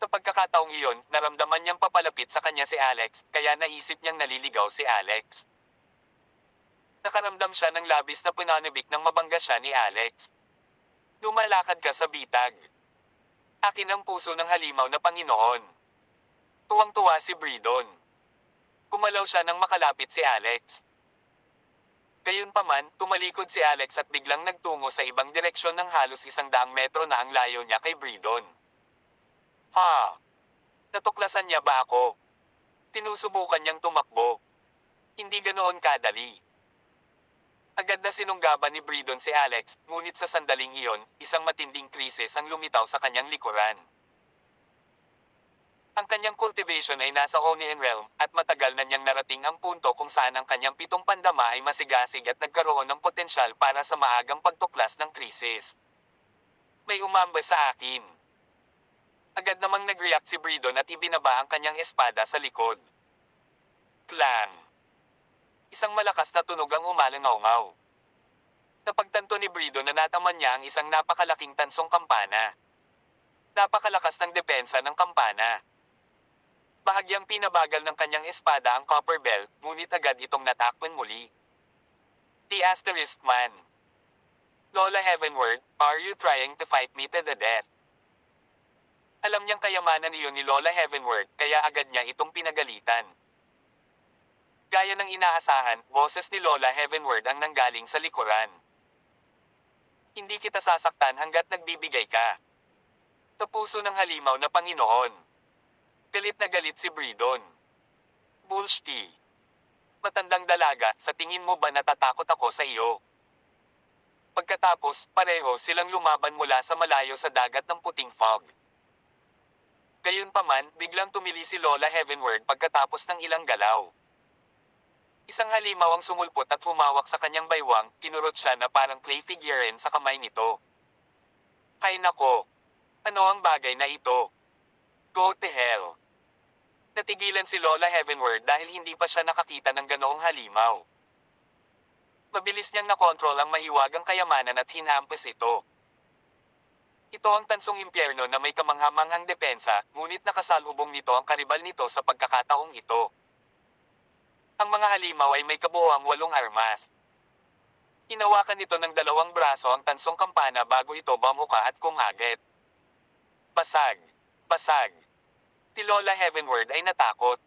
Sa pagkakataong iyon, naramdaman niyang papalapit sa kanya si Alex, kaya naisip niyang naliligaw si Alex. Nakaramdam siya ng labis na pananabik nang mabangga siya ni Alex. Lumalakad ka sa bitag. Akin ang puso ng halimaw na Panginoon. Tuwang-tuwa si Bridon. Kumalaw siya nang makalapit si Alex. Gayunpaman, tumalikod si Alex at biglang nagtungo sa ibang direksyon ng halos 100 metro na ang layo niya kay Bridon. Ha? Natuklasan niya ba ako? Tinusubukan niyang tumakbo. Hindi ganoon kadali. Agad na sinunggaban ni Bridon si Alex, ngunit sa sandaling iyon, isang matinding krisis ang lumitaw sa kanyang likuran. Ang kanyang cultivation ay nasa Onion Realm, at matagal na niyang narating ang punto kung saan ang kanyang 7 pandama ay masigasig at nagkaroon ng potensyal para sa maagang pagtuklas ng krisis. May umamba sa akin. Agad namang nag-react si Bridon at ibinaba ang kanyang espada sa likod. Clang! Isang malakas na tunog ang umalangaw-ngaw. Napagtanto ni Bridon na nataman niya ang isang napakalaking tansong kampana. Napakalakas ng depensa ng kampana. Bahagyang pinabagal ng kanyang espada ang copper bell, ngunit agad itong natakpan muli. The asterisk man. Lola Heavenward, are you trying to fight me to the death? Alam niyang kayamanan iyon ni Lola Heavenward, kaya agad niya itong pinagalitan. Gaya ng inaasahan, boses ni Lola Heavenward ang nanggaling sa likuran. Hindi kita sasaktan hanggat nagbibigay ka. Tapuso ng halimaw na Panginoon. Galit na galit si Bridon. Bullshit. Matandang dalaga, sa tingin mo ba natatakot ako sa iyo? Pagkatapos, pareho silang lumaban mula sa malayo sa dagat ng puting fog. Gayunpaman, biglang tumili si Lola Heavenward pagkatapos ng ilang galaw. Isang halimaw ang sumulpot at humawak sa kanyang baywang, kinurot siya na parang clay figurine sa kamay nito. Ay nako! Ano ang bagay na ito? Go to hell! Natigilan si Lola Heavenward dahil hindi pa siya nakakita ng ganoong halimaw. Mabilis niyang nakontrol ang mahiwagang kayamanan at hinampas ito. Ito ang tansong impyerno na may kamanghamanghang depensa, ngunit nakasalubong nito ang karibal nito sa pagkakataong ito. Ang mga halimaw ay may kabuoang 8 armas. Hinawakan nito ng 2 braso ang tansong kampana bago ito bamuka at kumagit. Basag! Basag! Si Lola Heavenward ay natakot.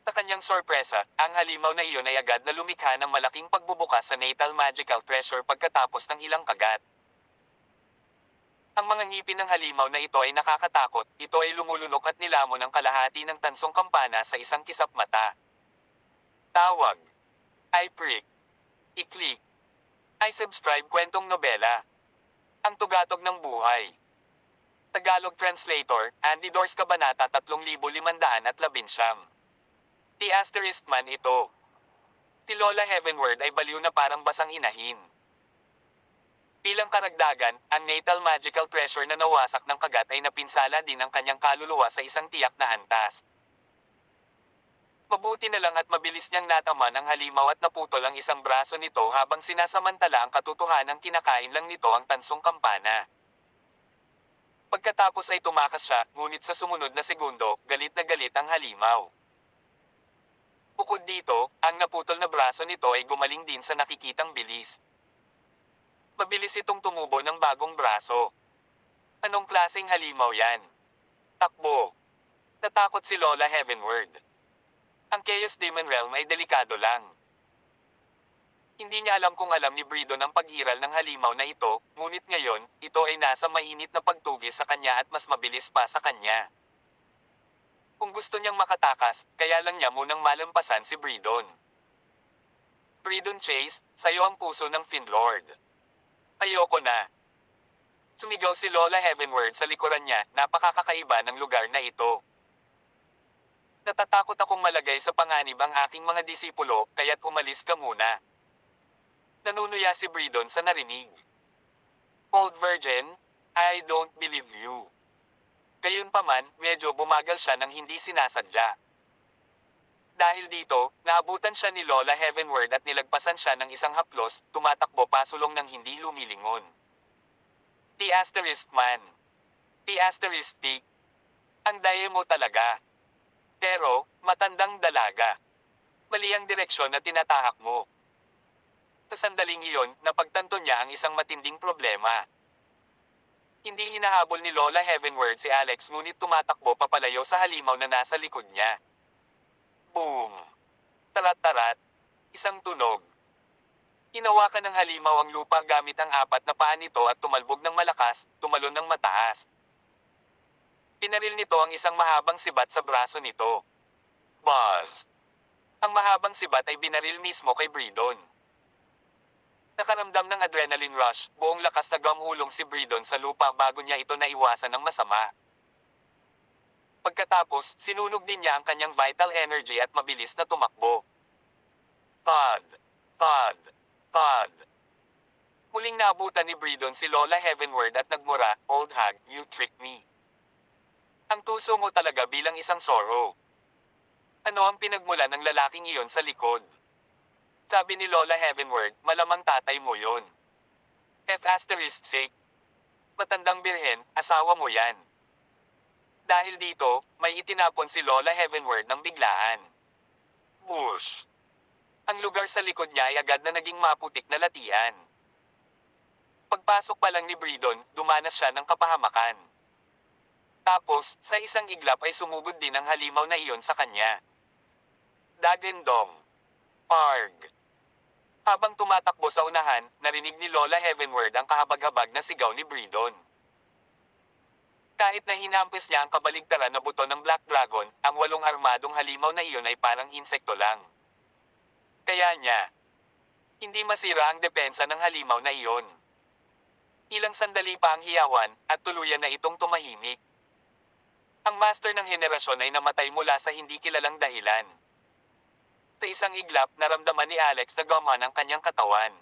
Sa kanyang sorpresa, ang halimaw na iyon ay agad na lumikha ng malaking pagbubukas sa natal magical treasure pagkatapos ng ilang kagat. Ang mga ngipin ng halimaw na ito ay nakakatakot, ito ay lumulunok at nilamon ang kalahati ng tansong kampana sa isang kisap mata. Tawag. I prick. I-click. I subscribe kwentong nobela. Ang tugatog ng buhay. Tagalog Translator, Andy Dors Kabanata 3519. The asterisk man ito. Si Lola Heavenward ay baliw na parang basang inahin. Bilang karagdagan, ang natal magical treasure na nawasak ng kagat ay napinsala din ang kanyang kaluluwa sa isang tiyak na antas. Mabuti na lang at mabilis niyang nataman ang halimaw at naputol ang isang braso nito habang sinasamantala ang katotohanang kinakain lang nito ang tansong kampana. Pagkatapos ay tumakas siya, ngunit sa sumunod na segundo, galit na galit ang halimaw. Bukod dito, ang naputol na braso nito ay gumaling din sa nakikitang bilis. Mabilis itong tumubo ng bagong braso. Anong klaseng halimaw yan? Takbo. Natakot si Lola Heavenward. Ang Chaos Demon Realm ay delikado lang. Hindi niya alam kung alam ni Bridon ang pag-iral ng halimaw na ito, ngunit ngayon, ito ay nasa mainit na pagtugis sa kanya at mas mabilis pa sa kanya. Kung gusto niyang makatakas, kaya lang niya munang malampasan si Bridon. Bridon Chase, sayo ang puso ng Finlord. Ayoko na. Sumigaw si Lola Heavenward sa likuran niya, napakakakaiba ng lugar na ito. Natatakot akong malagay sa panganib ang aking mga disipulo, kaya't umalis ka muna. Nanunuya si Bridon sa narinig. Old Virgin, I don't believe you. Gayunpaman, medyo bumagal siya nang hindi sinasadya. Dahil dito, naabutan siya ni Lola Heavenward at nilagpasan siya ng isang haplos, tumatakbo pasulong ng hindi lumilingon. The asterisk man. The asterisk dick. Ang daya mo talaga. Pero, matandang dalaga. Mali ang direksyon na tinatahak mo. Sa sandaling iyon, napagtanto niya ang isang matinding problema. Hindi hinahabol ni Lola Heavenward si Alex ngunit tumatakbo papalayo sa halimaw na nasa likod niya. Boom! Tarat-tarat. Isang tunog. Hinawakan ng halimaw ang lupa gamit ang 4 na paa nito at tumalbog ng malakas, tumalon ng mataas. Pinaril nito ang isang mahabang sibat sa braso nito. Buzz! Ang mahabang sibat ay binaril mismo kay Bridon. Nakaramdam ng adrenaline rush, buong lakas na gumulong si Bridon sa lupa bago niya ito naiwasan ng masama. Pagkatapos, sinunog din niya ang kanyang vital energy at mabilis na tumakbo. Thud! Thud! Thud! Muling naabutan ni Bridon si Lola Heavenward at nagmura, "Old hag, you tricked me. Ang tuso mo talaga bilang isang Zorro. Ano ang pinagmula ng lalaking iyon sa likod?" Sabi ni Lola Heavenward, "Malamang tatay mo yon. F***. Matandang birhen, asawa mo yan." Dahil dito, may itinapon si Lola heavenward ng biglaan. Bush! Ang lugar sa likod niya ay agad na naging maputik na latian. Pagpasok pa lang ni Bridon, dumanas siya ng kapahamakan. Tapos, sa isang iglap ay sumugod din ang halimaw na iyon sa kanya. Dagendong. Arg. Habang tumatakbo sa unahan, narinig ni Lola heavenward ang kahabag-habag na sigaw ni Bridon. Kahit na hinampis niya ang kabaligtaran na buto ng Black Dragon, ang 8 armadong halimaw na iyon ay parang insekto lang. Kaya niya, hindi masira ang depensa ng halimaw na iyon. Ilang sandali pa ang hiyawan, at tuluyan na itong tumahimik. Ang master ng henerasyon ay namatay mula sa hindi kilalang dahilan. Sa isang iglap, naramdaman ni Alex na gumaan ang kanyang katawan.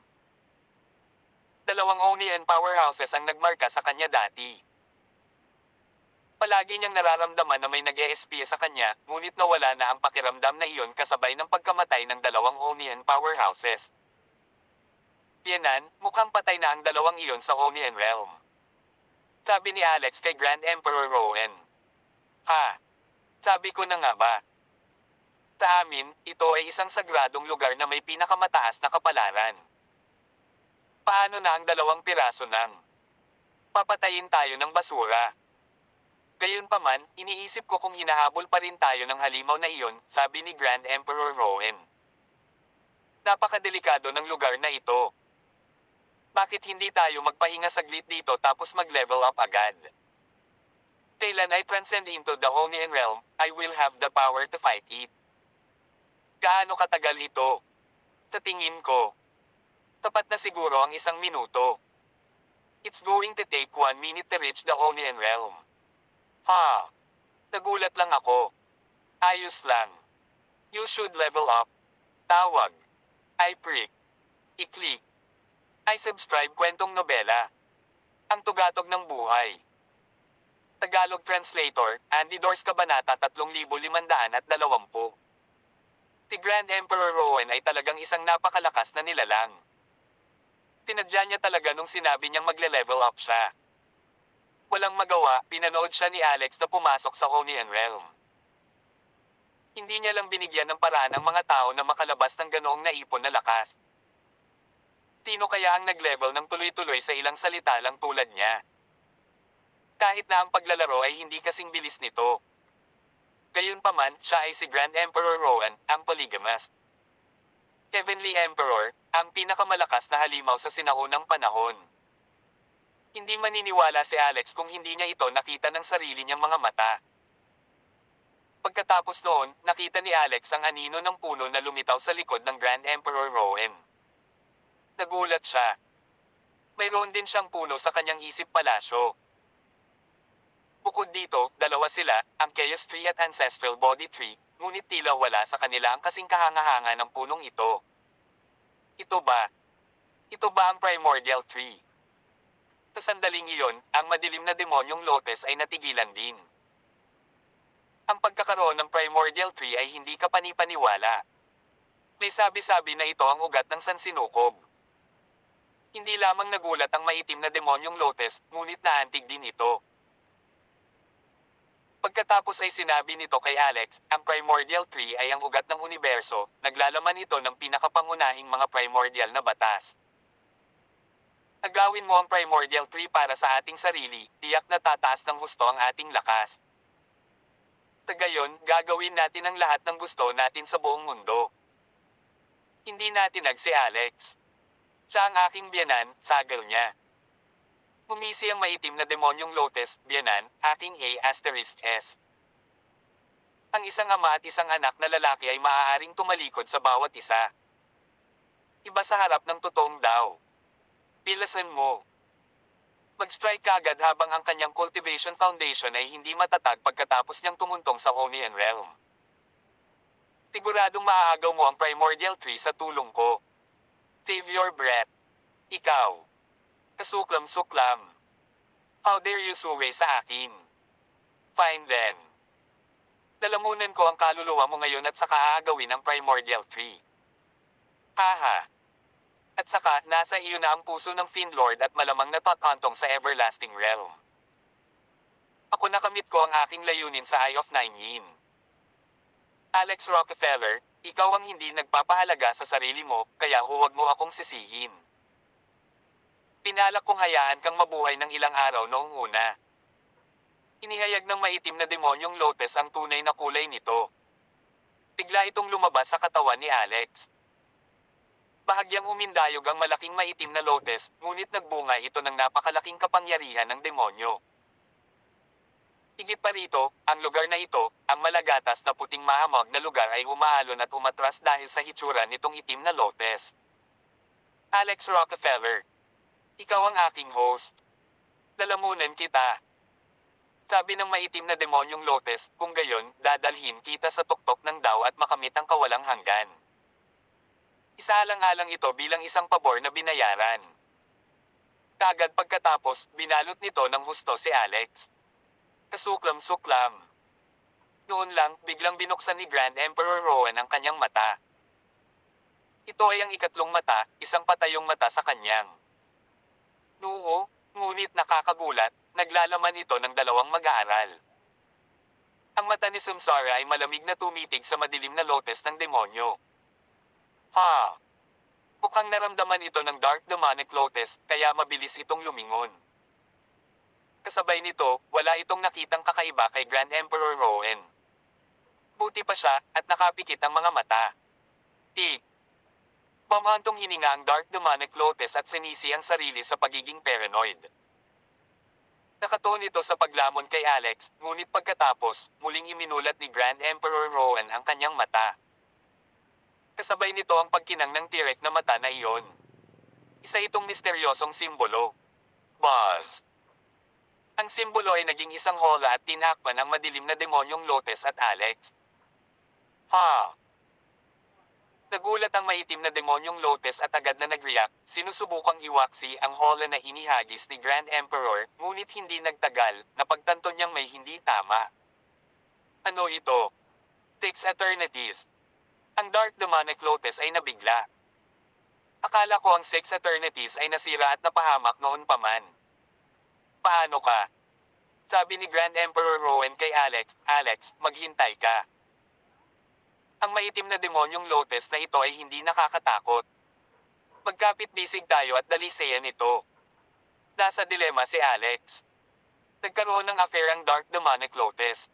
2 Onion powerhouses ang nagmarka sa kanya dati. Palagi niyang nararamdaman na may nag-e-espya sa kanya, ngunit nawala na ang pakiramdam na iyon kasabay ng pagkamatay ng 2 Onion powerhouses. Piyanan, mukhang patay na ang 2 iyon sa Onion Realm. Sabi ni Alex kay Grand Emperor Rowan. Ha? Sabi ko na nga ba? Sa amin, ito ay isang sagradong lugar na may pinakamataas na kapalaran. Paano na ang 2 piraso ng papatayin tayo ng basura? Gayunpaman, iniisip ko kung hinahabol pa rin tayo ng halimaw na iyon, sabi ni Grand Emperor Rowan. Napakadelikado ng lugar na ito. Bakit hindi tayo magpahinga saglit dito tapos mag-level up agad? Kailan I transcend into the Onion Realm, I will have the power to fight it. Gaano katagal ito? Sa tingin ko, tapat na siguro ang 1 minuto. It's going to take 1 minute to reach the Onion Realm. Ha? Nagulat lang ako. Ayos lang. You should level up. Tawag. I prick. I-click. I subscribe kwentong nobela. Ang tugatog ng buhay. Tagalog Translator, Andy Dors Kabanata 3520. Si Grand Emperor Rowan ay talagang isang napakalakas na nilalang. Tinadya niya talaga nung sinabi niyang magle-level up siya. Walang magawa, pinanood siya ni Alex na pumasok sa Onion Realm. Hindi niya lang binigyan ng paraan ang mga tao na makalabas ng ganoong naipon na lakas. Sino kaya ang nag-level ng tuloy-tuloy sa ilang salita lang tulad niya? Kahit na ang paglalaro ay hindi kasing bilis nito. Gayunpaman, siya ay si Grand Emperor Rowan, ang polygamist. Heavenly Emperor, ang pinakamalakas na halimaw sa sinaunang panahon. Hindi maniniwala si Alex kung hindi niya ito nakita ng sarili niyang mga mata. Pagkatapos noon, nakita ni Alex ang anino ng puno na lumitaw sa likod ng Grand Emperor Rowan. Nagulat siya. Mayroon din siyang puno sa kanyang isip palasyo. Bukod dito, 2 sila, ang Chaos Tree at Ancestral Body Tree, ngunit tila wala sa kanila ang kasing kahanga-hanga ng punong ito. Ito ba? Ito ba ang Primordial Tree? Sa sandaling iyon, ang madilim na demonyong lotus ay natigilan din. Ang pagkakaroon ng Primordial Tree ay hindi kapani-paniwala. May sabi-sabi na ito ang ugat ng sansinukob. Hindi lamang nagulat ang maitim na demonyong lotus, ngunit naantig din ito. Pagkatapos ay sinabi nito kay Alex, ang Primordial Tree ay ang ugat ng universo, naglalaman ito ng pinakapangunahing mga primordial na batas. Agawin mo ang Primordial Tree para sa ating sarili, tiyak na tataas ng husto ang ating lakas. Sa gayon, gagawin natin ang lahat ng gusto natin sa buong mundo. Hindi natinag si Alex. Siya ang aking biyanan, sagal niya. Humisi ang maitim na demonyong lotus, biyanan, aking A*S. Ang isang ama at isang anak na lalaki ay maaaring tumalikod sa bawat isa. Iba sa harap ng totoong daw. Pilasan mo. Mag-strike kagad habang ang kanyang cultivation foundation ay hindi matatag pagkatapos niyang tumuntong sa Onion Realm. Siguradong maaagaw mo ang Primordial Tree sa tulong ko. Save your breath. Ikaw. Kasuklam-suklam. How dare you suway sa akin? Fine then. Lalamunan ko ang kaluluwa mo ngayon at saka aagawin ang Primordial Tree. Haha. At saka, nasa iyo na ang puso ng Fiend Lord at malamang natatantong sa Everlasting Realm. Ako nakamit ko ang aking layunin sa Eye of Nine Yin. Alex Rockefeller, ikaw ang hindi nagpapahalaga sa sarili mo, kaya huwag mo akong sisihin. Pinalak kong hayaan kang mabuhay ng ilang araw noong una. Inihayag ng maitim na demonyong Lotes ang tunay na kulay nito. Bigla itong lumabas sa katawan ni Alex. Bahagyang umindayog ang malaking maitim na Lotes, ngunit nagbunga ito ng napakalaking kapangyarihan ng demonyo. Higit pa rito, ang lugar na ito, ang malagatas na puting mahamog na lugar ay umaalon at umatras dahil sa hitsura nitong itim na Lotes. Alex Rockefeller, ikaw ang aking host. Lalamunan kita. Sabi ng maitim na demonyong Lotes, kung gayon, dadalhin kita sa tuktok ng daw at makamit ang kawalang hanggan. Isaalang-alang ito bilang isang pabor na binayaran. Kagad pagkatapos, binalot nito ng husto si Alex. Kasuklam-suklam. Noon lang, biglang binuksan ni Grand Emperor Rowan ang kanyang mata. Ito ay ang ikatlong mata, isang patayong mata sa kanyang noo, ngunit nakakagulat, naglalaman ito ng dalawang mag-aaral. Ang mata ni Samsara ay malamig na tumitig sa madilim na Lotes ng demonyo. Ha! Mukhang naramdaman ito ng Dark Demonic Lotes, kaya mabilis itong lumingon. Kasabay nito, wala itong nakitang kakaiba kay Grand Emperor Rowan. Buti pa siya, at nakapikit ang mga mata. Tik! Pamantong hininga ang Dark Demonic Lotes at sinisi ang sarili sa pagiging paranoid. Nakatuon ito sa paglamon kay Alex, ngunit pagkatapos, muling iminulat ni Grand Emperor Rowan ang kanyang mata. Kasabay nito ang pagkinang ng tirek na mata na iyon. Isa itong misteryosong simbolo. Buzz. Ang simbolo ay naging isang hola at tinakpan ng madilim na demonyong Lotes at Alex. Ha! Nagulat ang maitim na demonyong Lotes at agad na nag-react, sinusubukang iwaksi ang hola na inihagis ni Grand Emperor, ngunit hindi nagtagal, napagtanto niyang may hindi tama. Ano ito? Takes eternities. Ang Dark Demonic Lotes ay nabigla. Akala ko ang Six Eternities ay nasira at napahamak noon pa man. Paano ka? Sabi ni Grand Emperor Rowan kay Alex, Alex, maghintay ka. Ang maitim na demonyong Lotes na ito ay hindi nakakatakot. Magkapit-bisig tayo at dalisayan ito. Nasa dilema si Alex. Nagkaroon ng affair ang Dark Demonic Lotes.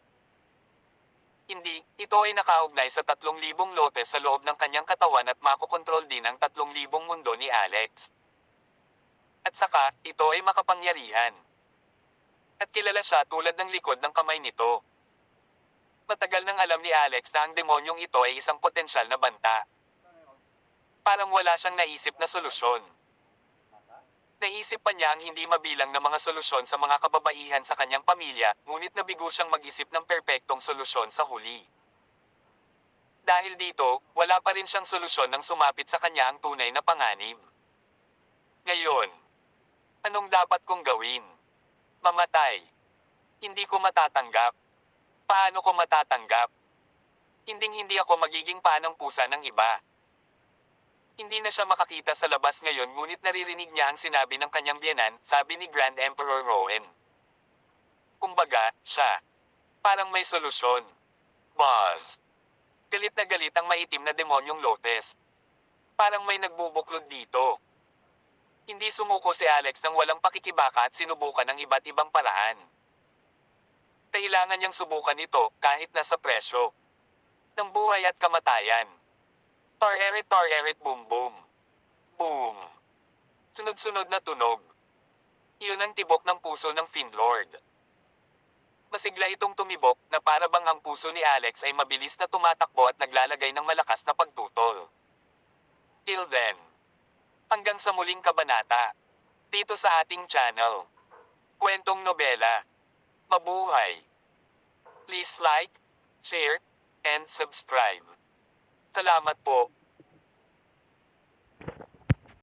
Hindi, ito ay nakaugnay sa 3,000 Lotes sa loob ng kanyang katawan at makokontrol din ang 3,000 mundo ni Alex. At saka, ito ay makapangyarihan. At kilala siya tulad ng likod ng kamay nito. Matagal nang alam ni Alex na ang demonyong ito ay isang potensyal na banta. Parang wala siyang naisip na solusyon. Naisip pa niya ang hindi mabilang na mga solusyon sa mga kababaihan sa kanyang pamilya, ngunit nabigo siyang mag-isip ng perpektong solusyon sa huli. Dahil dito, wala pa rin siyang solusyon nang sumapit sa kanya ang tunay na panganib. Ngayon, anong dapat kong gawin? Mamatay. Hindi ko matatanggap. Paano ko matatanggap? Hinding-hindi ako magiging paanang pusa ng iba. Hindi na siya makakita sa labas ngayon ngunit naririnig niya ang sinabi ng kanyang biyenan, sabi ni Grand Emperor Rowan. Kumbaga, siya. Parang may solusyon. Buzz. Galit na galit ang maitim na demonyong Lotes. Parang may nagbubuklod dito. Hindi sumuko si Alex nang walang pakikibaka at sinubukan ng iba't ibang paraan. Kailangan niyang subukan ito kahit nasa presyo ng buhay at kamatayan. Tar-eret, boom boom. Boom. Sunod-sunod na tunog. Iyon ang tibok ng puso ng Fiendlord. Masigla itong tumibok na para bang ang puso ni Alex ay mabilis na tumatakbo at naglalagay ng malakas na pagtutol. Till then. Hanggang sa muling kabanata. Dito sa ating channel. Kwentong Nobela. Mabuhay. Please like, share, and subscribe. Salamat po.